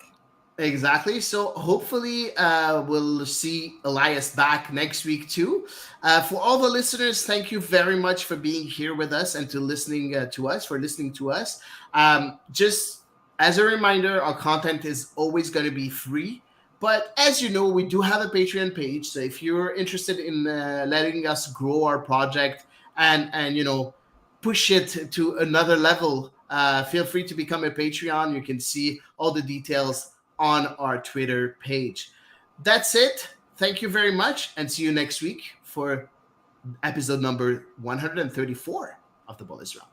Exactly. So hopefully we'll see Elias back next week too. For all the listeners, thank you very much for being here with us and listening to us. Just as a reminder, our content is always going to be free. But as you know, we do have a Patreon page. So if you're interested in letting us grow our project and push it to another level, feel free to become a Patreon. You can see all the details on our Twitter page. That's it. Thank you very much, and see you next week for episode number 134 of The Ball Is Wrong.